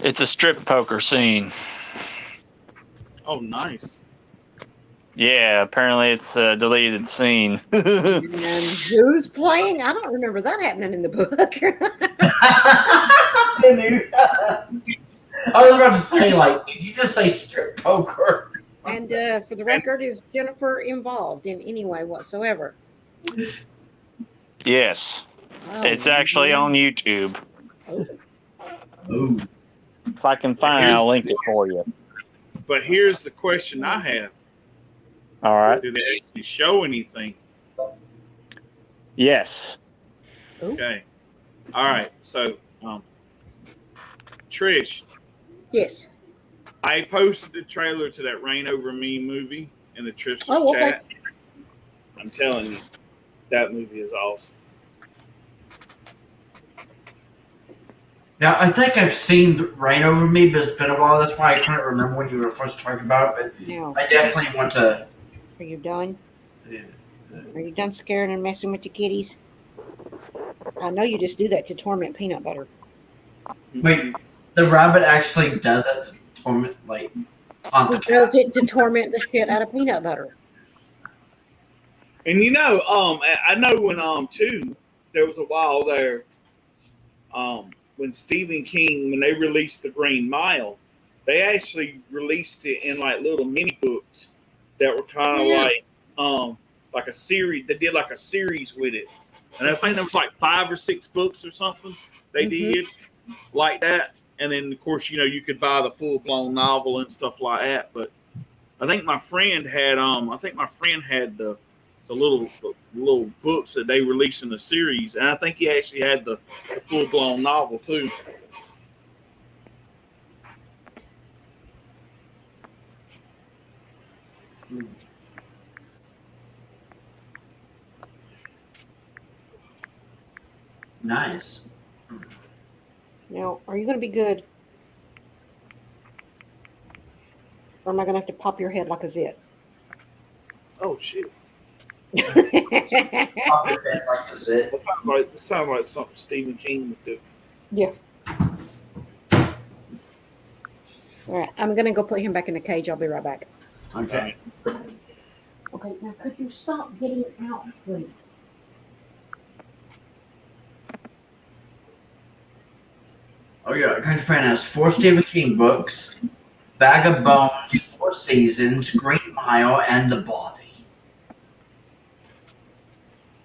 It's a strip poker scene. Oh, nice. Yeah, apparently it's a deleted scene. And who's playing? I don't remember that happening in the book. I was about to say, like, did you just say strip poker? And for the record, is Jennifer involved in any way whatsoever? Yes. Oh, It's actually on YouTube. Ooh. If I can find it, I'll link it for you. But here's the question I have: All right. do they actually show anything? Yes. Okay. All right. So, Trish, Yes. I posted the trailer to that Rain Over Me movie in the Tripsters Oh, okay. chat. I'm telling you, that movie is awesome. Yeah, I think I've seen Rain Over Me, but it's been a while. That's why I couldn't remember when you were first talking about it. But Now, I definitely want to. are you done? Are you done scaring and messing with the kitties? I know you just do that to torment Peanut Butter. Wait, the rabbit actually does it to torment, like, haunt the He does cat. it to torment the shit out of peanut butter. And I know when too, there was a while there, when Stephen King, when they released The Green Mile, they actually released it in like little mini books that were kind of like a series. They did like a series with it, and I think there was like 5 or 6 books or something they did like that. And then of course you could buy the full blown novel and stuff like that. But I think my friend had the little books that they released in the series, and I think he actually had the full blown novel too. Nice. Now, are you going to be good? Or am I going to have to pop your head like a zit? Oh shit! Pop your head like a zit. It sounds like something Stephen King would do. Yeah. All right, I'm going to go put him back in the cage. I'll be right back. Okay. Okay, now could you stop getting out, please? Oh yeah, Country Fan has 4 Stephen King books, Bag of Bones, 4 Seasons, Green Mile, and The Body.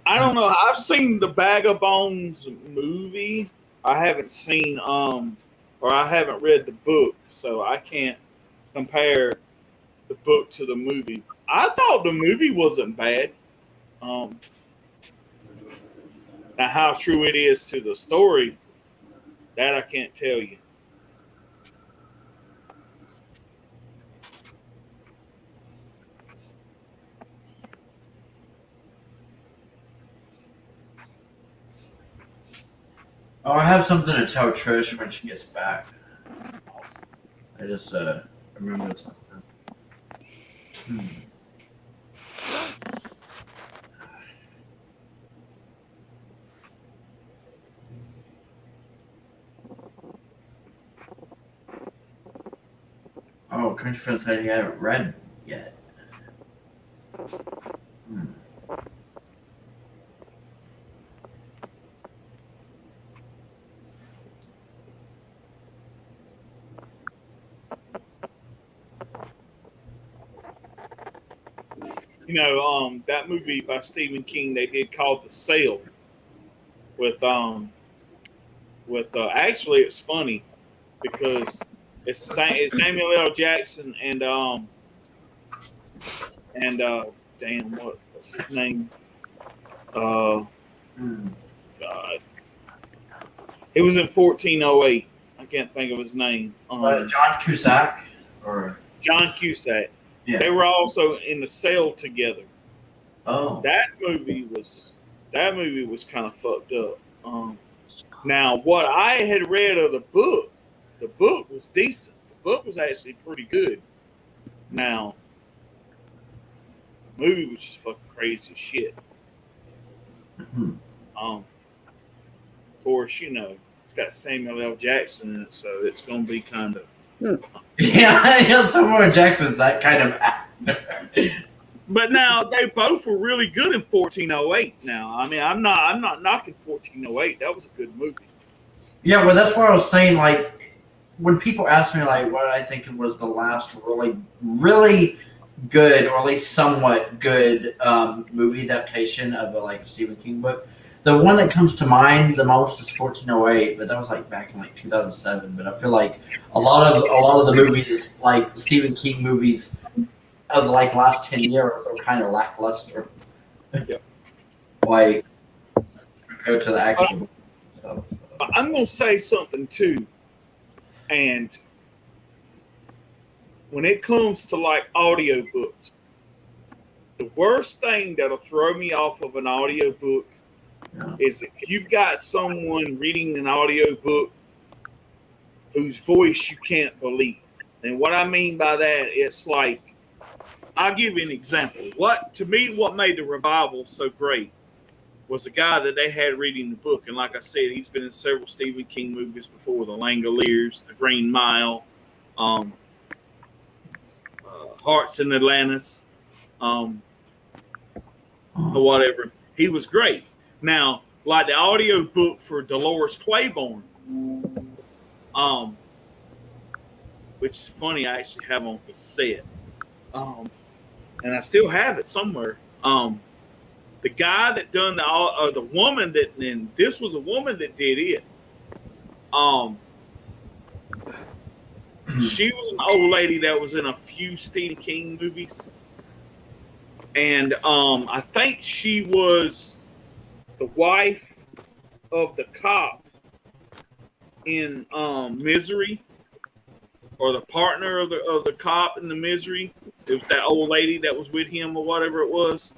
I don't know. I've seen the Bag of Bones movie. I haven't seen or I haven't read the book, so I can't compare the book to the movie. I thought the movie wasn't bad. Now, how true it is to the story, that I can't tell you. Oh, I have something to tell Trish when she gets back. I just remembered something. Oh, Country Fan said he hadn't read yet. That movie by Stephen King they did called The Sale with actually it's funny because it's Samuel L. Jackson and damn what's his name? God, it was in 1408. I can't think of his name. John Cusack or John Cusack. yeah. They were also in The Sale together. Oh. That movie was kind of fucked up. Now, what I had read of the book was decent. The book was actually pretty good. Now, the movie was just fucking crazy as shit. Of course, it's got Samuel L. Jackson in it, so it's going to be kind of. Yeah, Samuel Jackson's that kind of actor. But now they both were really good in 1408. Now, I mean, I'm not knocking 1408. That was a good movie. Yeah, well, that's what I was saying. Like, when people ask me, like, what I think was the last really, really good, or at least somewhat good movie adaptation of a Stephen King book, the one that comes to mind the most is 1408. But that was back in 2007. But I feel like a lot of the movies, like Stephen King movies, of the last 10 years are kind of lackluster. Yep. Compared to the actual. I'm going to say something too, and when it comes to audiobooks, the worst thing that'll throw me off of an audiobook is if you've got someone reading an audiobook whose voice you can't believe. And what I mean by that, it's I'll give you an example. What made the revival so great was a guy that they had reading the book. And like I said, he's been in several Stephen King movies before: The Langoliers, The Green Mile, um, Hearts in Atlantis, or whatever. He was great. Now, like the audio book for Dolores Claiborne, which is funny, I actually have on cassette, and I still have it somewhere. The guy that done the woman that, and this was a woman that did it. She was an old lady that was in a few Stephen King movies, and I think she was the wife of the cop in Misery, or the partner of the cop in the Misery. It was that old lady that was with him, or whatever it was.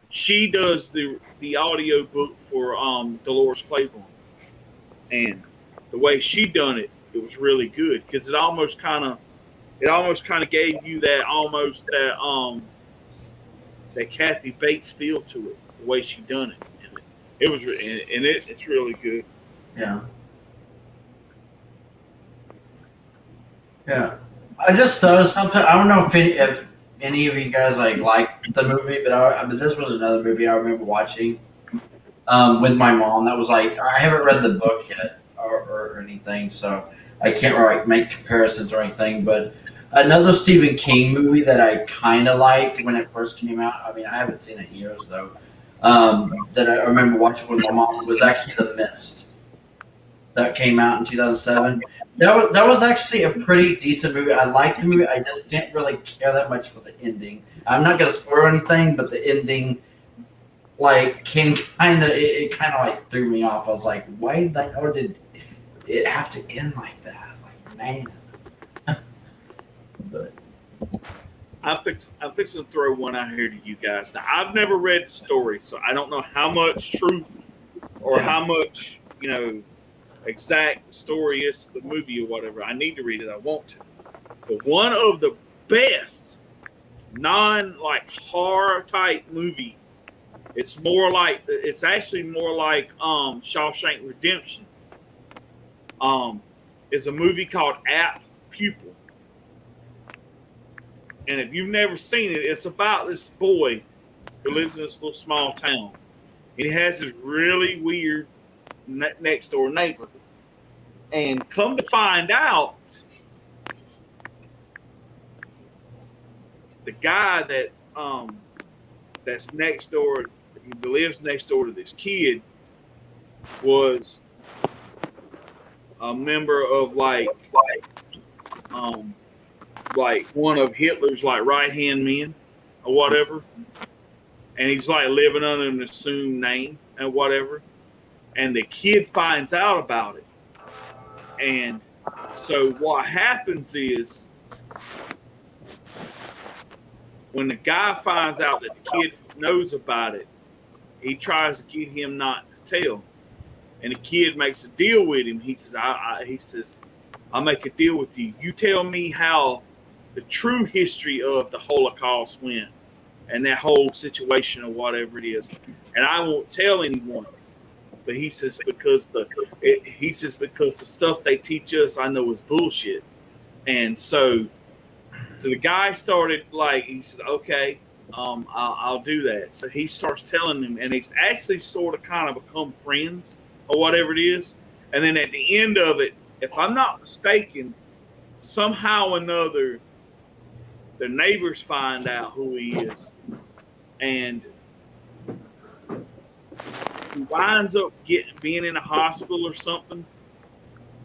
She does the audio book for Dolores Claiborne, and the way she done it, it was really good, because it almost kind of gave you that Kathy Bates feel to it, the way she done it. And it's really good. Yeah. Yeah. I just thought of something. I don't know if any of you guys liked the movie, but this was another movie I remember watching with my mom. That was I haven't read the book yet or anything, so I can't make comparisons or anything. But another Stephen King movie that I kind of liked when it first came out. I mean, I haven't seen it in years though. That I remember watching with my mom was actually The Mist. That came out in 2007. That was actually a pretty decent movie. I liked the movie. I just didn't really care that much for the ending. I'm not gonna spoil anything, but the ending, came it kind of threw me off. I was like, why the hell did it have to end like that? Like, man. But I'm fixing to throw one out here to you guys. Now, I've never read the story, so I don't know how much truth or how much exact story is the movie or whatever. I need to read it. I want to. But one of the best horror type movie. It's actually more like Shawshank Redemption. Is a movie called Apt Pupil. And if you've never seen it, it's about this boy who lives in this little small town. He has this really weird next door neighbor. And come to find out, the guy that's next door, who lives next door to this kid, was a member of one of Hitler's right hand men or whatever, and he's living under an assumed name and whatever, and the kid finds out about it, and so what happens is, when the guy finds out that the kid knows about it, he tries to get him not to tell, and the kid makes a deal with him. He says, I'll make a deal with you. You tell me how the true history of the Holocaust went and that whole situation or whatever it is, and I won't tell anyone. But he says because the stuff they teach us, I know is bullshit. And so the guy started he says, okay, I'll do that. So he starts telling him, and he's actually sort of kind of become friends or whatever it is. And then at the end of it, if I'm not mistaken, somehow or another, the neighbors find out who he is, and he winds up being in a hospital or something.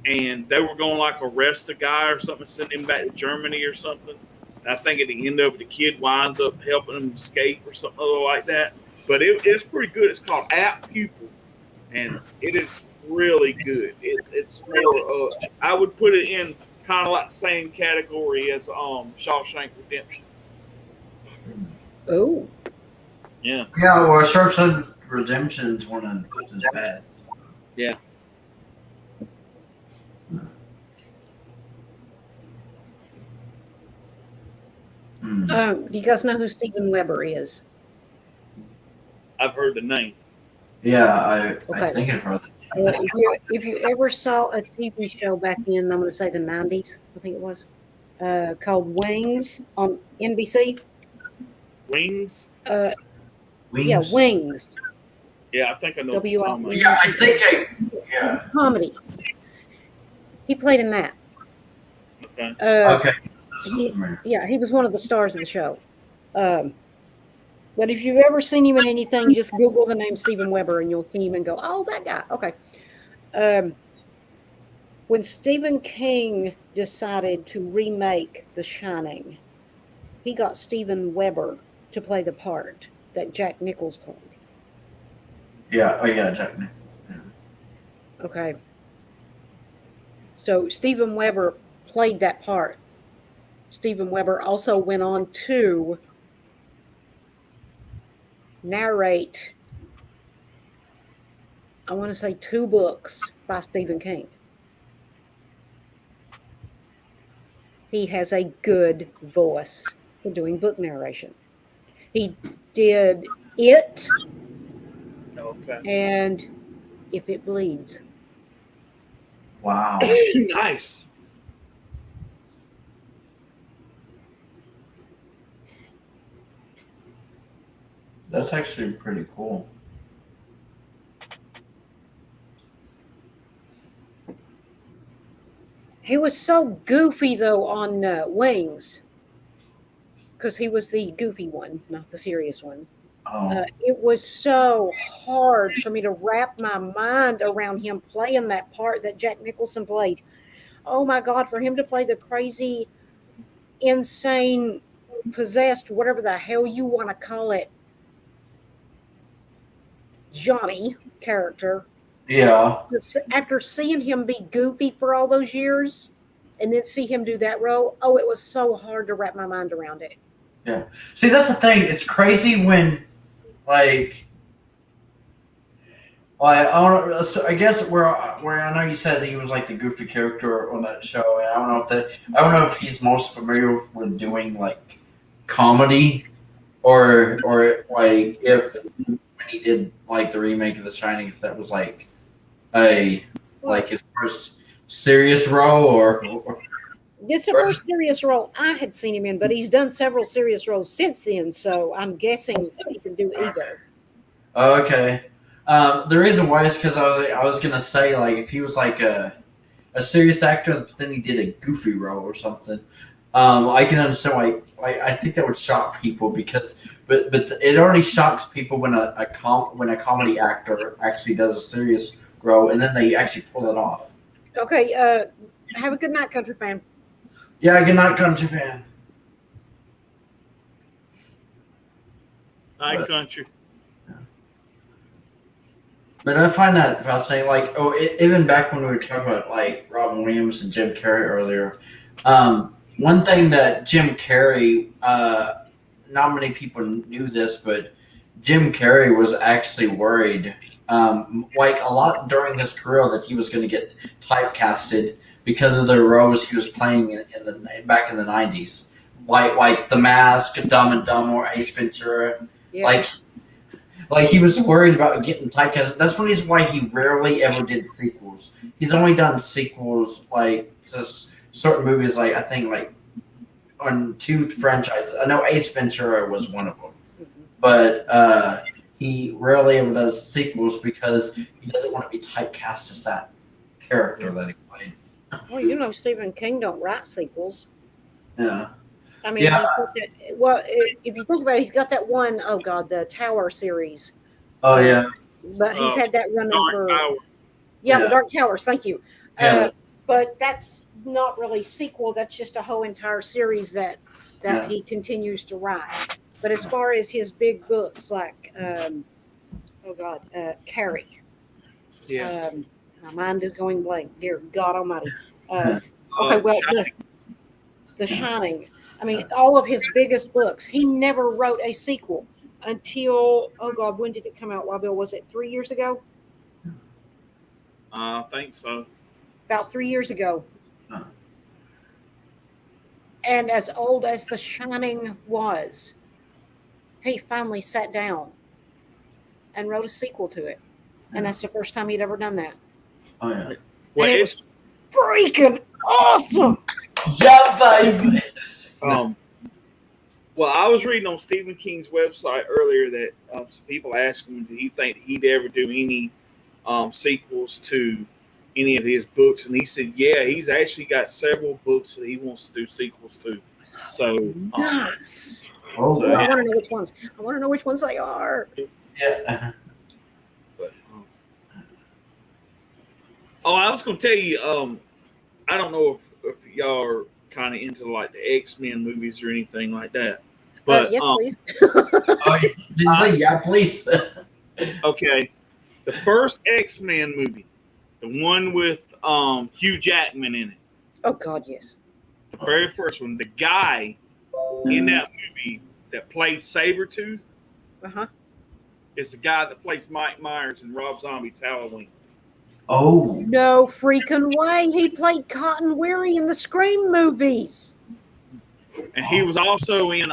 And they were going to arrest a guy or something, send him back to Germany or something. And I think at the end of it, the kid winds up helping him escape or something like that. But it's pretty good. It's called Apt Pupil, and it is really good. It's more. I would put it in kind of the same category as Shawshank Redemption. Oh. Yeah. Yeah, well, Shawshank Redemption's one of is bad. Yeah. Do you guys know who Steven Weber is? I've heard the name. Yeah, I Okay. think I've heard that. If you ever saw a TV show back in, I'm going to say the 90s, I think it was, called Wings on NBC. Wings. Uh, yeah, Wings. Wings. Yeah, I think I know what you're talking about. Yeah, I think WINGS. yeah. Comedy. He played in that. Okay. Okay. He was one of the stars of the show. Um, but if you've ever seen him in anything, just Google the name Steven Weber and you'll see him and go, oh, that guy. Okay. When Stephen King decided to remake The Shining, he got Steven Weber to play the part that Jack Nichols played. Yeah. Oh yeah, Jack. Yeah. Okay. So Steven Weber played that part. Steven Weber also went on to narrate, I want to say, 2 books by Stephen King. He has a good voice for doing book narration. He did It Okay. and If It Bleeds. Wow. Nice. That's actually pretty cool. He was so goofy, though, on Wings, because he was the goofy one, not the serious one. Oh. It was so hard for me to wrap my mind around him playing that part that Jack Nicholson played. Oh my God, for him to play the crazy, insane, possessed, whatever the hell you want to call it, Johnny character. Yeah. After seeing him be goofy for all those years and then see him do that role, oh, it was so hard to wrap my mind around it. Yeah. See, that's the thing. It's crazy when, like, I guess where I know you said that he was like the goofy character on that show, and I don't know if he's most familiar with doing like comedy, or like if when he did like the remake of The Shining, if that was like his first serious role, or It's the first serious role I had seen him in, but he's done several serious roles since then, so I'm guessing he can do either. okay. The reason why is because I was gonna say, like, if he was like a serious actor, but then he did a goofy role or something, I can understand why. I think that would shock people because, but it already shocks people when a comedy actor actually does a serious role and then they actually pull it off. Okay, have a good night, country fan. Yeah, good night, country fan. Hi, But- country. But I find that fascinating. Like, even back when we were talking about like Robin Williams and Jim Carrey earlier, one thing that Jim Carrey, not many people knew this, but Jim Carrey was actually worried, like a lot during his career, that he was going to get typecasted because of the roles he was playing back in the '90s, like The Mask, Dumb and Dumber, Ace Ventura, Yeah. Like he was worried about getting typecast. That's one reason why he rarely ever did sequels. He's only done sequels like to certain movies, like I think like on 2 franchises. I know Ace Ventura was one of them, but he rarely ever does sequels because he doesn't want to be typecast as that character that he played. Well, you know, Stephen King don't write sequels. Yeah. I mean, Yeah. he's got that, well, if you think about it, he's got that one, oh God, the Tower series. Oh yeah. But he's had that running Dark for Tower. the Yeah. Dark Towers. Thank you. Yeah. But that's not really sequel. That's just a whole entire series that Yeah. he continues to write. But as far as his big books, like oh God, Carrie. Yeah. My mind is going blank. Dear God Almighty. Uh, Okay, well, Shining. The Shining. I mean, all of his biggest books. He never wrote a sequel until, oh God, when did it come out? Wild Bill, was it 3 years ago? I think so. About 3 years ago. Huh. And as old as The Shining was, he finally sat down and wrote a sequel to it. and that's the first time he'd ever done that. Oh yeah. Well, And it was freaking awesome. Yeah, baby. Well, I was reading on Stephen King's website earlier that some people asked him, did he think he'd ever do any sequels to any of his books? And he said, yeah, he's actually got several books that he wants to do sequels to. So, Nice. Oh, So, I wow. want to know which ones. I want to know which ones they are. Yeah. but, I was going to tell you, I don't know if y'all are kind of into like the X-Men movies or anything like that. But Yes, please. Oh, did you say yeah, please? okay, the first X-Men movie, the one with Hugh Jackman in it, Oh God, yes. the very first one, the guy in that movie that played Sabretooth Uh-huh. is the guy that plays Mike Myers in Rob Zombie's Halloween. Oh. No freaking way. He played Cotton Weary in the Scream movies. And he was also in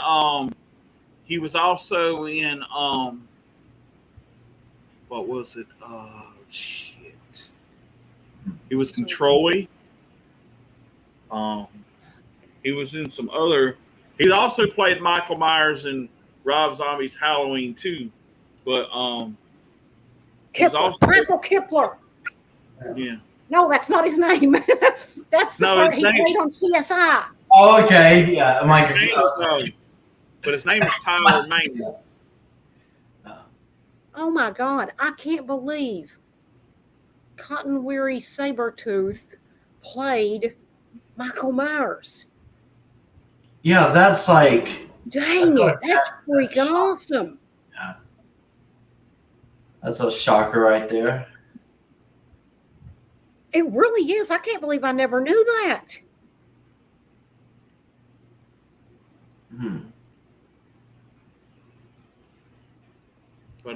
what was it? Shit. He was in Troy. He was in some other. He also played Michael Myers in Rob Zombie's Halloween too. But he was Kipler. also, Michael Kipler. yeah. No, that's not his name. That's the No, part his he name- played on CSI. Oh, okay. Yeah. Mike. His name is, but his name is Tyler Mane. Oh my God. I can't believe Cotton Weary Sabretooth played Michael Myers. Yeah, that's like. Dang it. That's freaking awesome. That's a shocker right there. It really is. I can't believe I never knew that. Hmm. But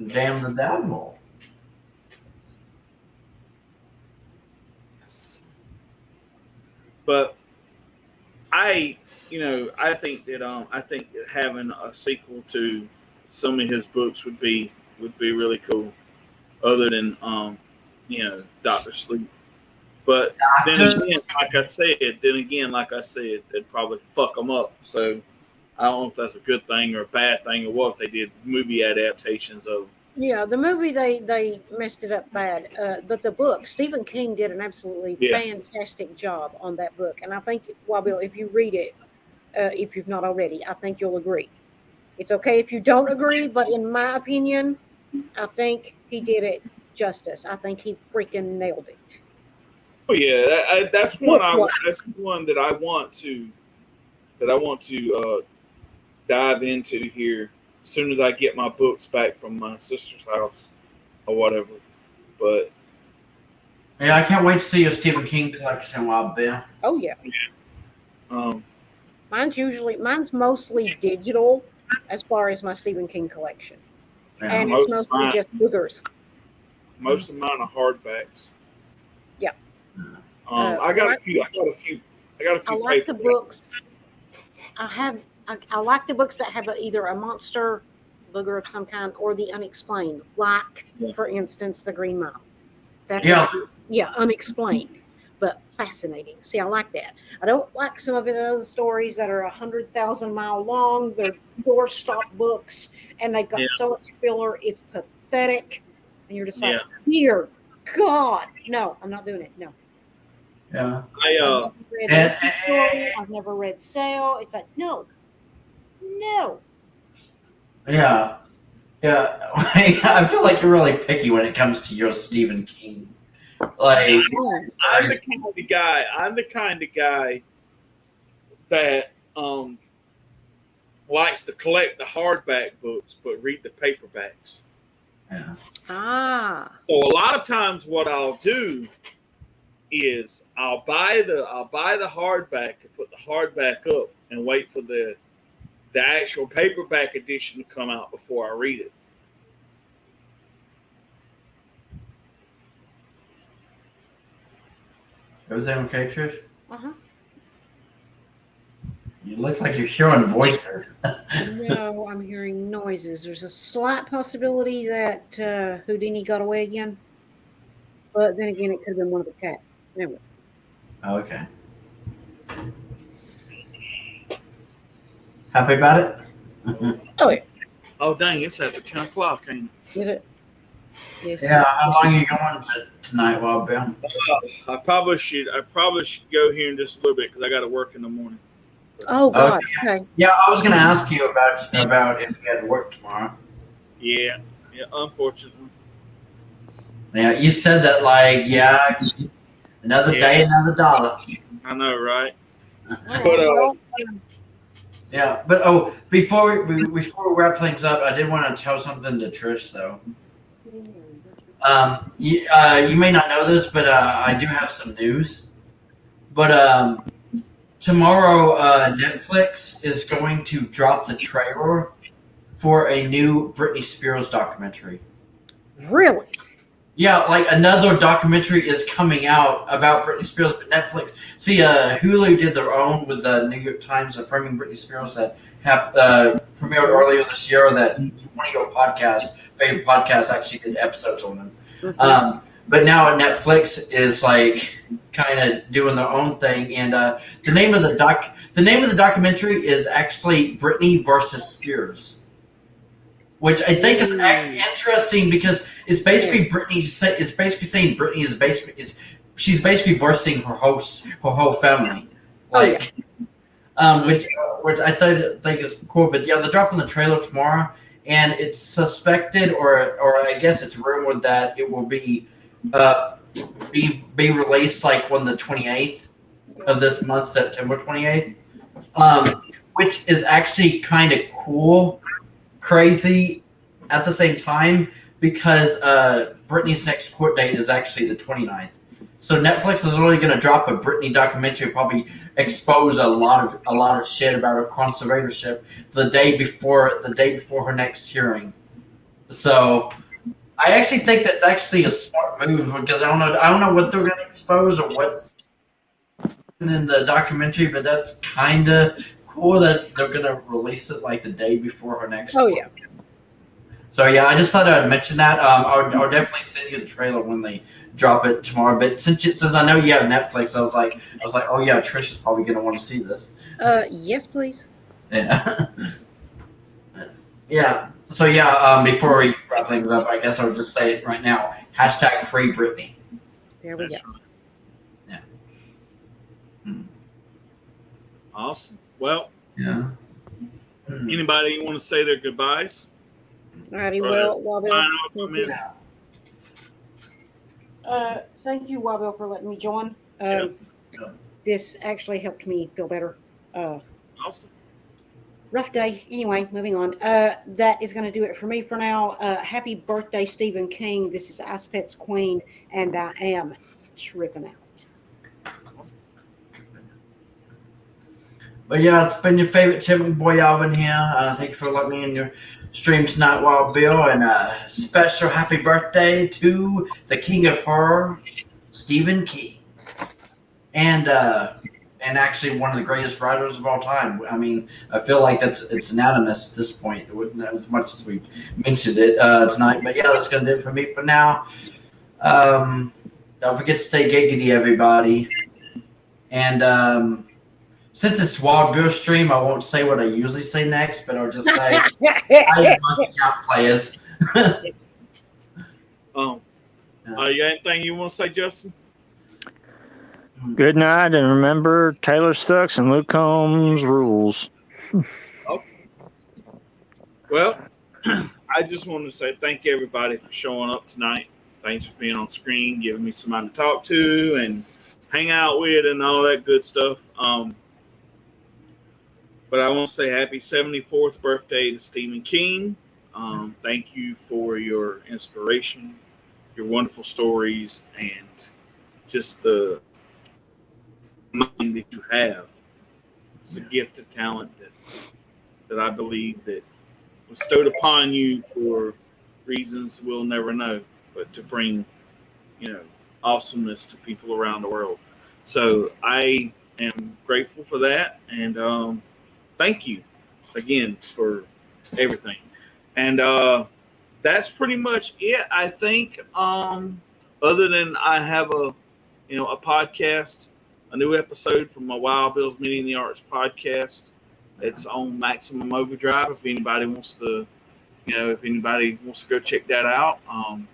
Damn the devil. But I think that having a sequel to some of his books would be really cool. Other than Doctor Sleep. But then again, like I said, they'd probably fuck them up. So I don't know if that's a good thing or a bad thing, or what if they did movie adaptations of. Yeah, the movie they messed it up bad, but the book, Stephen King did an absolutely fantastic job on that book, and I think, well, Bill, if you read it, if you've not already, I think you'll agree. It's okay if you don't agree, but in my opinion, I think he did it justice. I think he freaking nailed it. Oh yeah, that's one. What? That's one that I want to dive into here as soon as I get my books back from my sister's house or whatever. But Yeah, I can't wait to see your Stephen King collection, Wild Bill. Oh yeah. Mine's mostly digital as far as my Stephen King collection, Yeah. and it's mostly just boogers. Most of mine are hardbacks. Yeah. I got a few. I like the books. I like the books that have either a monster booger of some kind or the unexplained, like for instance, the Green Mile. That's unexplained, but fascinating. See, I like that. I don't like some of his other stories that are 100,000 mile long. They're doorstop books, and they've got so much filler. It's pathetic, and you're just like, dear God, no, I'm not doing it. No. Yeah. I've never read Sale. It's like, no. Yeah. Yeah. I feel like you're really picky when it comes to your Stephen King. Like, I'm the kind of guy that likes to collect the hardback books but read the paperbacks. Yeah. So a lot of times what I'll do is I'll buy the hardback and put the hardback up and wait for the actual paperback edition to come out before I read it. Everything okay, Trish? Uh-huh. You looks like you're hearing voices. No, I'm hearing noises. There's a slight possibility that Houdini got away again, but then again, it could have been one of the cats. Anyway, Okay. Happy about it? oh yeah, Oh dang, it's after 10 o'clock, ain't it? is it? Yes. Yeah, how long are you going tonight, Wild Bill? I probably should go here in just a little bit because I got to work in the morning. Oh God. Okay. Yeah, I was going to ask you about if you had work tomorrow. Yeah, unfortunately. Yeah, you said that another day, another dollar. I know, right? All right, But, well, Yeah, but before we wrap things up, I did want to tell something to Trish though. You may not know this, but I do have some news. But tomorrow, Netflix is going to drop the trailer for a new Britney Spears documentary. really? Yeah, like another documentary is coming out about Britney Spears, but Netflix. See, Hulu did their own with the New York Times affirming Britney Spears that premiered earlier this year. That one of your favorite podcasts, actually did episodes on them. Mhm. But now Netflix is like kind of doing their own thing, and the name of the documentary is actually Britney versus Spears. Which I think is interesting because it's basically Britney. It's basically saying Britney is she's basically versing her whole family, like, which I think is cool. But yeah, they're dropping the trailer tomorrow, and it's suspected, or I guess it's rumored that it will be released like on the 28th of this month, September 28th, which is actually kind of cool. Crazy at the same time because Britney's next court date is actually the 29th. So Netflix is really going to drop a Britney documentary, probably expose a lot of shit about her conservatorship the day before her next hearing. So I actually think that's actually a smart move because I don't know what they're going to expose or what's in the documentary, but that's kind of cool that they're going to release it like the day before her next. Oh yeah. So yeah, I just thought I'd mention that. I'll definitely send you the trailer when they drop it tomorrow. But since I know you have Netflix, I was like, oh yeah, Trish is probably gonna want to see this. Yes, please. Yeah. Yeah. So yeah, before we wrap things up, I guess I'll just say it right now. # Free Britney. There we That's go. right. Yeah. Hmm. Awesome. Well, Yeah. anybody want to say their goodbyes? Alrighty, Right. well, Wabill, Sign off from thank you. you. Thank you, Wabill, for letting me join. Yep. This actually helped me feel better. Awesome. Rough day. Anyway, moving on. That is going to do it for me for now. Happy birthday, Stephen King. This is Ice Pet's Queen, and I am tripping out. But yeah, it's been your favorite chipmunk boy Alvin here. Thank you for letting me in your stream tonight, Wild Bill, and a special happy birthday to the king of horror, Stephen King, and actually one of the greatest writers of all time. I mean, I feel like it's unanimous at this point, as much as we mentioned it tonight. But yeah, that's gonna do it for me for now. Don't forget to stay giggity, everybody, and. Since it's Wild Bill stream, I won't say what I usually say next, but I'll just say, I am monkey out, players. You got anything you want to say, Justin? Good night, and remember, Taylor sucks and Luke Combs rules. Awesome. Well, I just want to say thank you, everybody, for showing up tonight. Thanks for being on screen, giving me somebody to talk to and hang out with and all that good stuff. But I want to say happy 74th birthday to Stephen King. Thank you for your inspiration, your wonderful stories, and just the mind that you have. It's a gift of talent that I believe that bestowed upon you for reasons we'll never know, but to bring, awesomeness to people around the world. So I am grateful for that, and thank you again for everything. And that's pretty much it, I think. Other than I have a podcast, a new episode from my Wild Bills Meeting the Arts podcast. It's on Maximum Overdrive. If anybody wants to, go check that out. And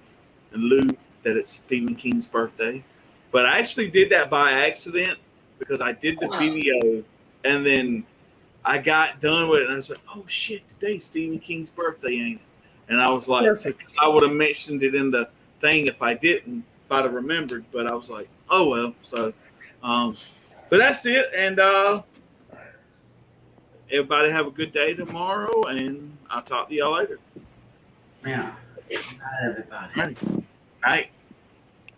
Lou, that it's Stephen King's birthday. But I actually did that by accident because I did the video and then I got done with it and I said, "Oh shit, today's Stephen King's birthday, ain't it?" And I was like, so I would have mentioned it in the thing if I didn't, if I'd have remembered. But I was like, oh well. So, but that's it. And everybody have a good day tomorrow, and I'll talk to y'all later. Yeah. Good night, everybody. Night.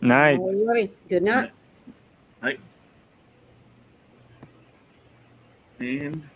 Night. Alrighty. Good night. Night. And